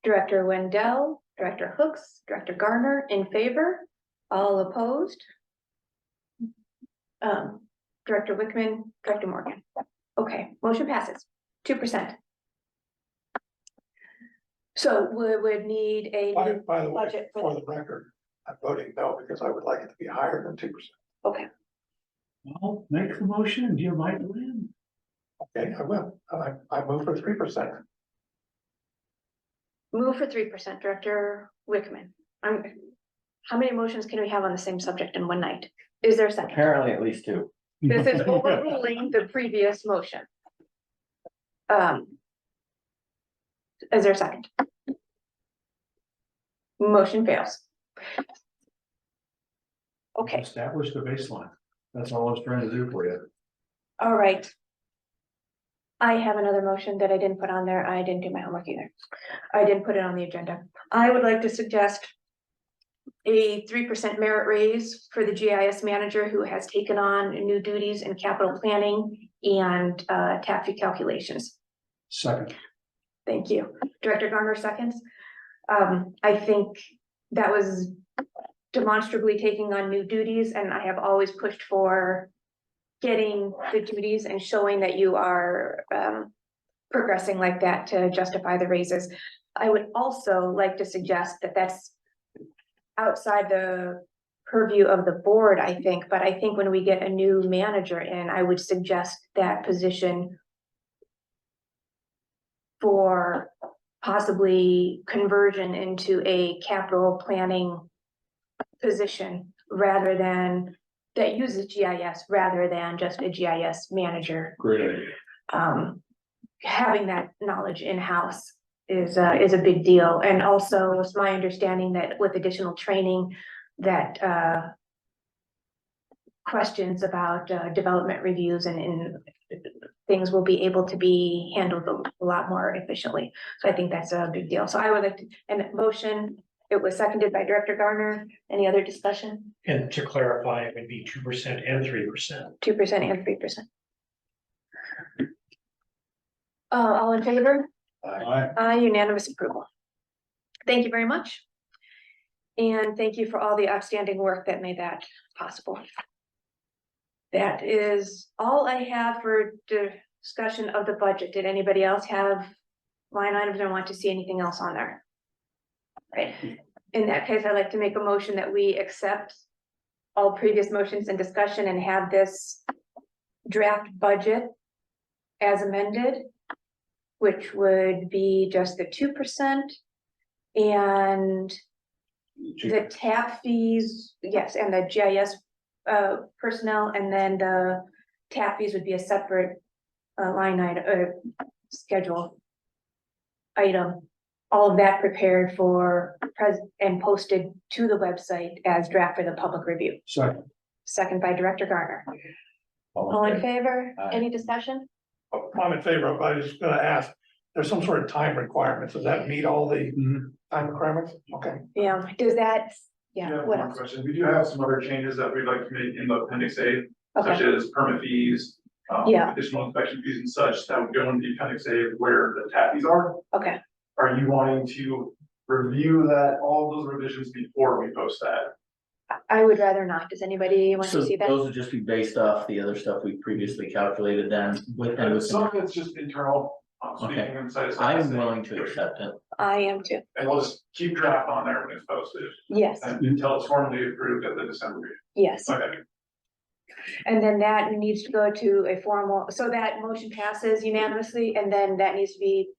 Director Wendell, Director Hooks, Director Garner in favor, all opposed. Director Wickman, Director Morgan. Okay, motion passes, 2%. So we would need a new By the way, budget for the record, I'm voting no because I would like it to be higher than 2%. okay, Well, make the motion, you might win. Okay, I will. I move for 3%. move for 3%, Director Wickman. How many motions can we have on the same subject in one night? Is there a second? Apparently at least 2. This is overruling the previous motion. Is there a second? Motion fails. Okay, Establish the baseline. That's all I was trying to do for you. all right. I have another motion that I didn't put on there. I didn't do my homework either. I didn't put it on the agenda. I would like to suggest a 3% merit raise for the GIS manager who has taken on new duties in capital planning and tap fee calculations. Second, Thank you. Director Garner seconds. I think that was demonstrably taking on new duties, and I have always pushed for getting the duties and showing that you are progressing like that to justify the raises. I would also like to suggest that that's outside the purview of the board, I think, but I think when we get a new manager in, I would suggest that position for possibly conversion into a capital planning position rather than that uses GIS rather than just a GIS manager. great idea. Having that knowledge in-house is a big deal. And also it's my understanding that with additional training that questions about development reviews and things will be able to be handled a lot more efficiently. So I think that's a big deal. So I would like to, and motion, it was seconded by Director Garner. Any other discussion? And to clarify, it would be 2% and 3%. 2% and 3%. All in favor? Aye. Unanimous approval. Thank you very much. And thank you for all the outstanding work that made that possible. That is all I have for discussion of the budget. Did anybody else have line items or want to see anything else on there? Right. In that case, I'd like to make a motion that we accept all previous motions and discussion and have this draft budget as amended, which would be just the 2% and the tap fees, yes, and the GIS personnel, and then the tap fees would be a separate line item, schedule item. All of that prepared for and posted to the website as draft for the public review. Second, Second by Director Garner. All in favor? Aye. Any discussion? I'm in favor of, I was gonna ask, there's some sort of time requirements. Does that meet all the Mhm. time requirements? Okay. Yeah, does that, Yeah, yeah, what one else? question. We do have some other changes that we'd like to make in the appendix A, such Okay, as permit fees. Yeah. Additional inspection fees and such that would go in the appendix A where the tap fees are. okay. Are you wanting to review that, all those revisions before we post that? I would rather not. Does anybody want So to see that? those would just be based off the other stuff we previously calculated then with, and with. Some of it's just internal, speaking Okay. inside. I'm willing to accept it. I am too. And we'll just keep draft on there when it's posted Yes, until it's formally approved at the December meeting. yes. Okay. And then that needs to go to a formal, so that motion passes unanimously, and then that needs to be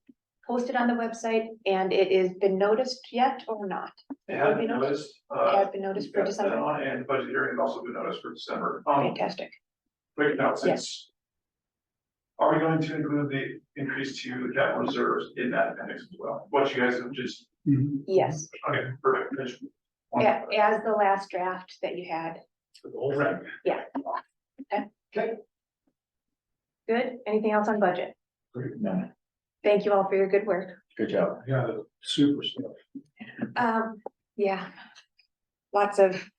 posted on the website, and it has been noticed yet or not? It has been noticed. It has been noticed for got that December. on, and the budget hearing has also been noticed for December. Fantastic. Quick note, since. Are we going to include the increase to the capital reserves in that appendix as well? What you guys have just, Mhm. Yes, okay, perfect. Just- as the last draft that you had. For the whole thing. Yeah. Okay. Okay. Good. Anything else on budget? No, Thank you all for your good work. good job. Yeah, super stuff. Yeah. Lots of,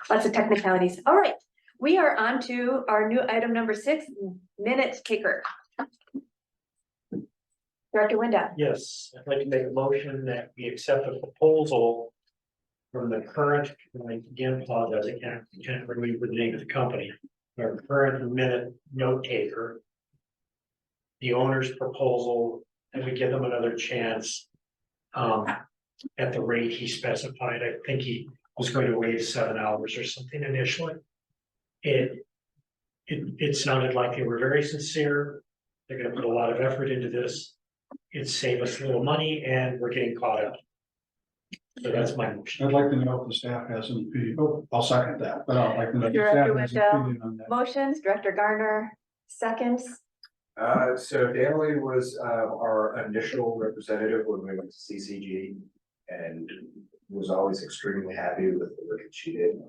lots of technicalities. All right, we are on to our new item number 6, minute taker. Director Window. Yes, I'd like to make a motion that we accept a proposal from the current, and I again apologize, I can't remember the name of the company, our current minute note taker. The owner's proposal, and we give them another chance. At the rate he specified, I think he was going to waive 7 hours or something initially. It sounded like they were very sincere. They're gonna put a lot of effort into this. It saved us a little money and we're getting caught up. So that's my motion. I'd like to know if the staff has an opinion. Oh, I'll second that, but I'd like to know if the Director staff has an Window. opinion on that. Motions, Director Garner, seconds. So Danley was, our initial representative when we went to CCG and was always extremely happy with the work that she did.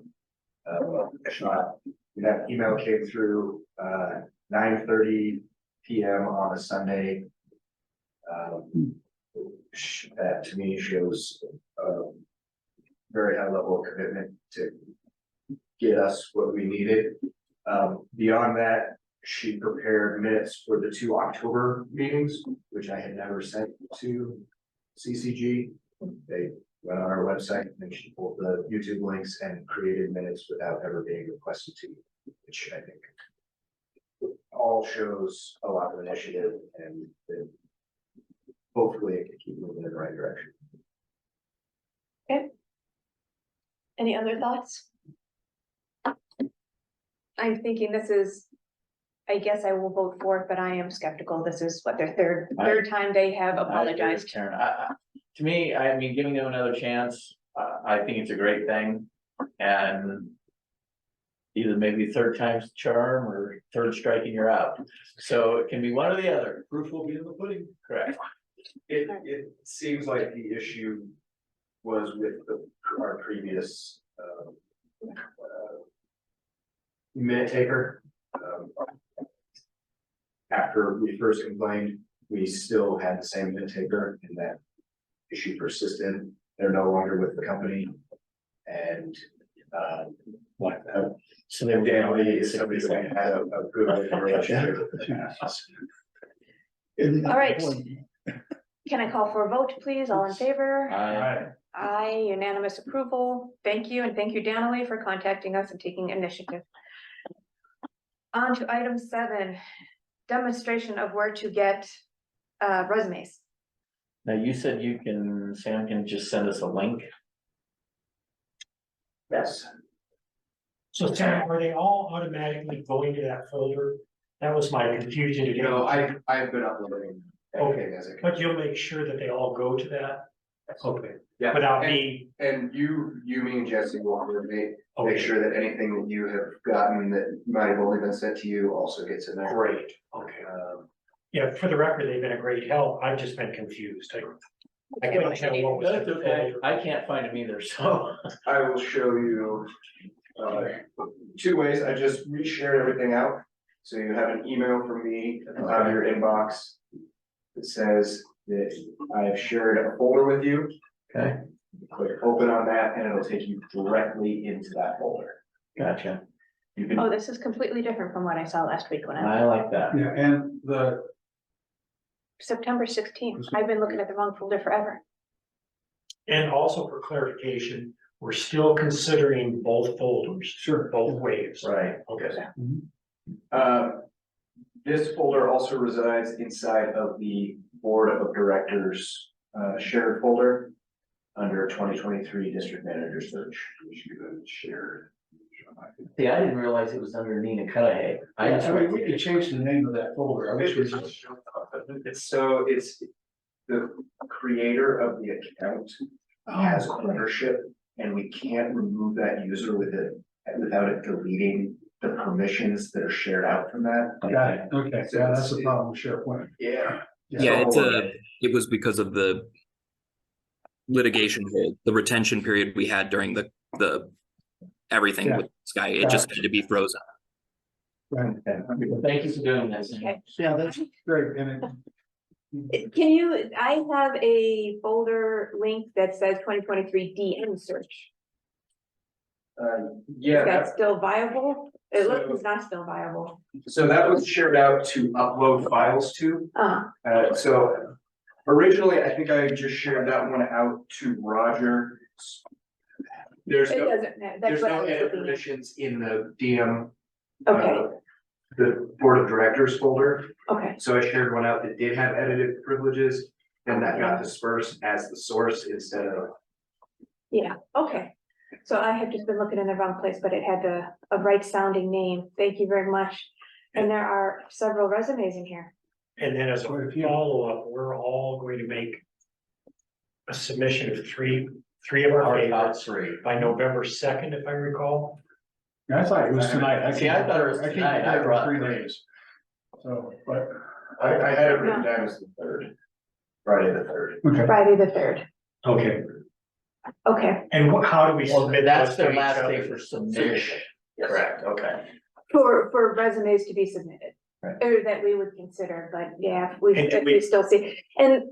That email came through, 9:30 PM on a Sunday. That to me shows a very high level of commitment to get us what we needed. Beyond that, she prepared minutes for the 2 October meetings, which I had never sent to CCG. They went on our website and she pulled the YouTube links and created minutes without ever being requested to, which I think all shows a lot of initiative and that hopefully it can keep moving in the right direction. Any other thoughts? I'm thinking this is, I guess I will vote for it, but I am skeptical. This is what their third time they have I agree with apologized. Karen. To me, I mean, giving them another chance, I think it's a great thing. And either maybe third time's the charm or third strike and you're out. So it can be one or the other. Proof will be in the pudding. Correct. It seems like the issue was with our previous, minute taker. After we first complained, we still had the same minute taker and that issue persisted. They're no longer with the company. And, So they were Danley is somebody that we had a good working relationship. All right. Can I call for a vote, please? All in favor? Aye, unanimous approval. Thank you, and thank you, Danily, for contacting us and taking initiative. On to item 7, demonstration of where to get resumes. Now you said Sam can just send us a link. Yes. So Sam, are they all automatically going to that folder? That was my confusion today. You know, I've been uploading everything as it. But you'll make sure that they all go to that? Okay, Yeah, without and- me, And me and Jesse will coordinate, make okay, sure that anything that you have gotten that might have only been sent to you also gets in there. great, okay. Um, Yeah, for the record, they've been a great help. I've just been confused. I couldn't tell what was. That's okay. I can't find them either, so. I will show you, 2 ways. I just reshared everything out. So you have an email from me out of your inbox. that says that I have shared a folder with you. Okay, Click open on that and it'll take you directly into that folder. gotcha. You can, Oh, this is completely different from what I saw last week when I, I like that. Yeah, and the, September 16th. I've been looking at the wrong folder forever. And also for clarification, we're still considering both folders, sure. both waves. Right. Okay. this folder also resides inside of the Board of Directors, shared folder under 2023 District Manager Search. Shared. See, I didn't realize it was under Nina Cudahy. I just, I mean, we could change the name of that folder. I wish we could. It's the creator of the account has ownership, and we can't remove that user without it deleting the permissions that are shared out from that. Got it, okay, yeah, that's the problem with SharePoint. Yeah. Yeah, So- it was because of the litigation hold, the retention period we had during the everything Yeah. with Sky. It just had to be frozen. Right, thank you for doing this. Okay. yeah, that's great, and Can you, I have a folder link that says 2023 DM search. Yeah, Is that still viable? It looks So- it's not still viable. so that was shared out to upload files to. Uh, So originally, I think I just shared that one out to Roger. There's it no, doesn't, that's there's what I no was edit looking at. permissions in the DM. Okay, The Board of Directors folder. okay, So I shared one out that did have edited privileges, and that got dispersed as the source instead of. yeah, okay. So I have just been looking in the wrong place, but it had a right sounding name. Thank you very much. And there are several resumes in here. And then as a Quite a few. follow-up, we're all going to make a submission of three of our Our top favorites three. by November 2nd, if I recall. I thought it was tonight. See, I thought it was can't tonight. I compare brought 3 three. days. So, but, I had it written down as the third. Friday the third. okay, Friday the 3rd. Okay, Okay, and how do we Well, submit that's those their to each last other? day for submission. Correct, okay. for resumes to be submitted. Right. Or that we would consider, but yeah, we, And do if we still see, and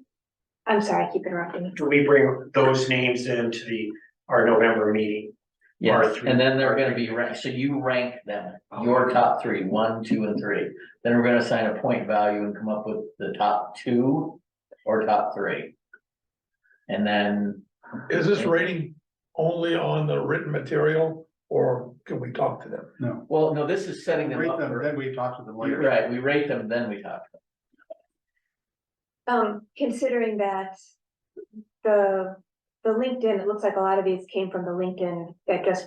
I'm sorry, I keep interrupting you. Do we bring those names into our November meeting? Yes, three. and then they're gonna be ranked, so you rank them, your top three, 1, 2, and 3. Then we're gonna assign a point value and come up with the top 2 or top 3. And then, Is this rating only on the written material, or can we talk to them? no. well, no, this is setting them Rate up them, for, then we talk to them later. right, we rate them, then we talk. Considering that the LinkedIn, it looks like a lot of these came from the LinkedIn that just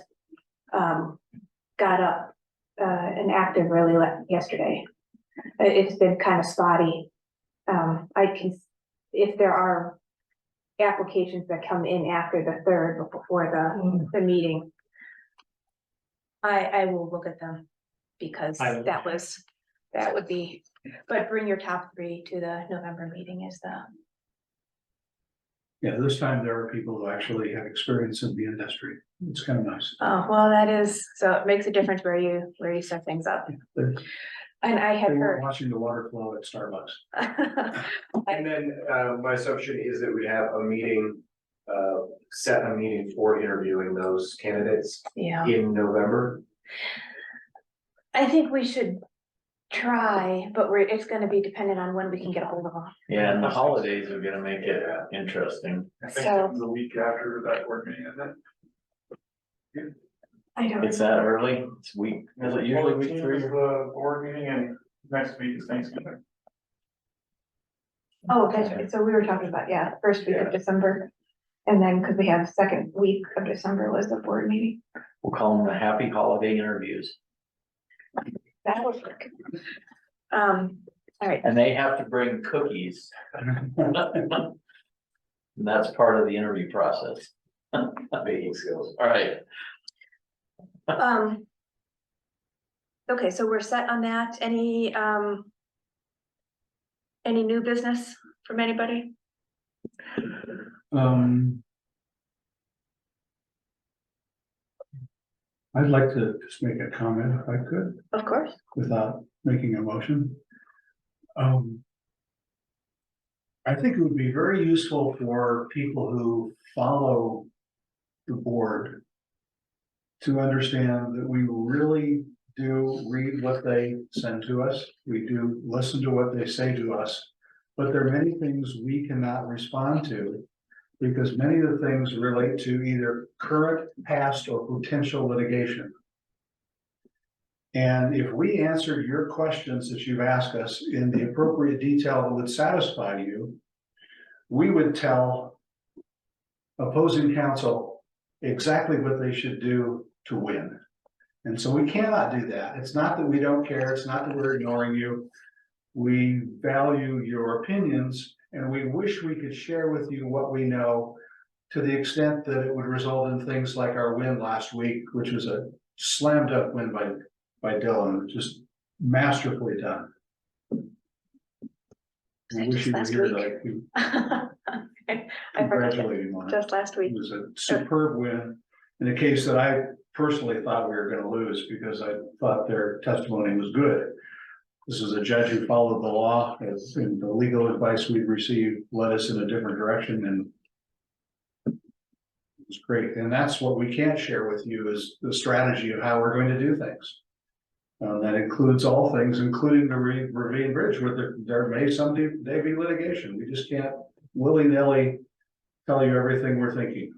got up and active really yesterday. It's been kind of spotty. I can, if there are applications that come in after the 3rd, but before the meeting, I will look at them because I will. that would be, but bring your top 3 to the November meeting is the. Yeah, this time there are people who actually have experience in the industry. It's kind of nice. Oh, well, that is, so it makes a difference where you set things up. They're- And I had They weren't heard. watching the water flow at Starbucks. And then, my assumption is that we have a meeting, set a meeting for interviewing those candidates Yeah, in November. I think we should try, but it's gonna be dependent on when we can get a hold of them. Yeah, and the holidays are gonna make it interesting. I think So- it's the week after that board meeting, isn't it? I don't. It's that early, it's week, is it usually week 3? Is the board meeting and next week is Thanksgiving. Oh, that's right. So we were talking about, yeah, first week of December. And then, cause we have second week of December was the board meeting. We'll call them the happy holiday interviews. That was work. All right, And they have to bring cookies. And that's part of the interview process. Baking skills. All right, okay, so we're set on that. Any new business from anybody? I'd like to just make a comment if I could, Of course. without making a motion. I think it would be very useful for people who follow the board to understand that we really do read what they send to us. We do listen to what they say to us. But there are many things we cannot respond to because many of the things relate to either current, past, or potential litigation. And if we answered your questions that you've asked us in the appropriate detail that would satisfy you, we would tell opposing counsel exactly what they should do to win. And so we cannot do that. It's not that we don't care. It's not that we're ignoring you. We value your opinions and we wish we could share with you what we know to the extent that it would result in things like our win last week, which was a slam dunk win by Dylan, just masterfully done. I wish you were here like we I forgot congratulate him on it. just last It week. was a superb win in a case that I personally thought we were going to lose because I thought their testimony was good. This is a judge who followed the law, as in the legal advice we received led us in a different direction, and it was great. And that's what we can't share with you is the strategy of how we're going to do things. That includes all things, including the Ravine Bridge, where there may someday be litigation. We just can't willy-nilly tell you everything we're thinking.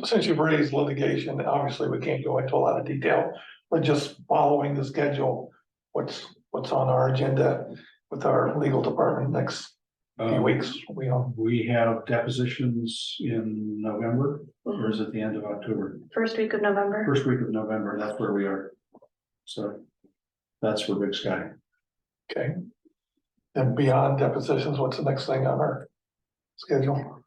Since you've raised litigation, obviously we can't go into a lot of detail, but just following the schedule, what's on our agenda with our legal department next few weeks? We have depositions in November, or is it the end of October? First week of November. First week of November, that's where we are. So that's for Big Sky. Okay. And beyond depositions, what's the next thing on our schedule?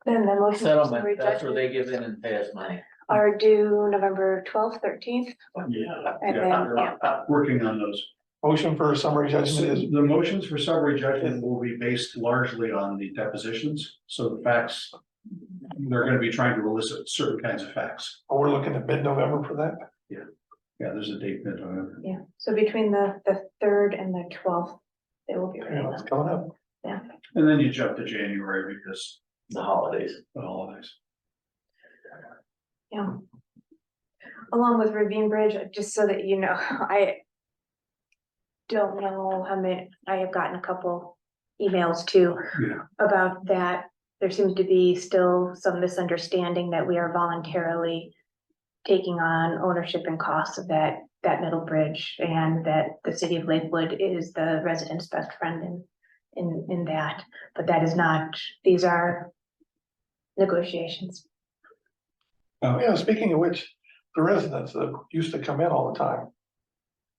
Then the motion for Settlement, summary that's where they judgment give in and pay us money. are due November 12th, 13th. Yeah. And then, yeah, Working on those. Motion for summary judgment is, The motions for summary judgment will be based largely on the depositions. So the facts, they're going to be trying to elicit certain kinds of facts. we're looking at mid-November for that? Yeah, there's a date mid-November. yeah. So between the 3rd and the 12th, they will be ready. Yeah, it's coming up. And then you jump to January because The holidays. the holidays. Yeah. Along with Ravine Bridge, just so that you know, I don't know how many, I have gotten a couple emails too Yeah. about that. There seems to be still some misunderstanding that we are voluntarily taking on ownership and costs of that middle bridge, and that the city of Lakewood is the residents' best friend in that, but that is not, these are negotiations. Yeah, speaking of which, the residents that used to come in all the time,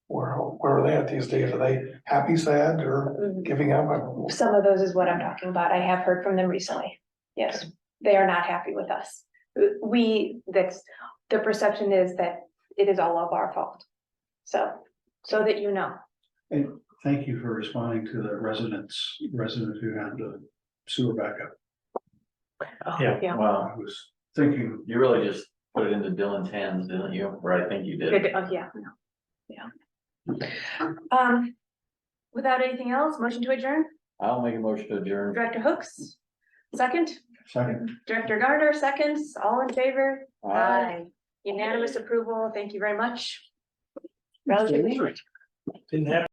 where are they at these days? Are they happy, sad, or giving up? Some of those is what I'm talking about. I have heard from them recently. Yes, they are not happy with us. That's, the perception is that it is all of our fault. So that you know. And thank you for responding to the resident who had the sewer backup. Yeah. Wow, I was thinking, you really just put it into Dylan's hands, didn't you? Or I think you did. Good, yeah, no, yeah. Without anything else, motion to adjourn, I'll make a motion to adjourn. Director Hooks, second, Director Gardner, seconds, all in favor? Aye. Unanimous approval, thank you very much. Relatively short. Didn't have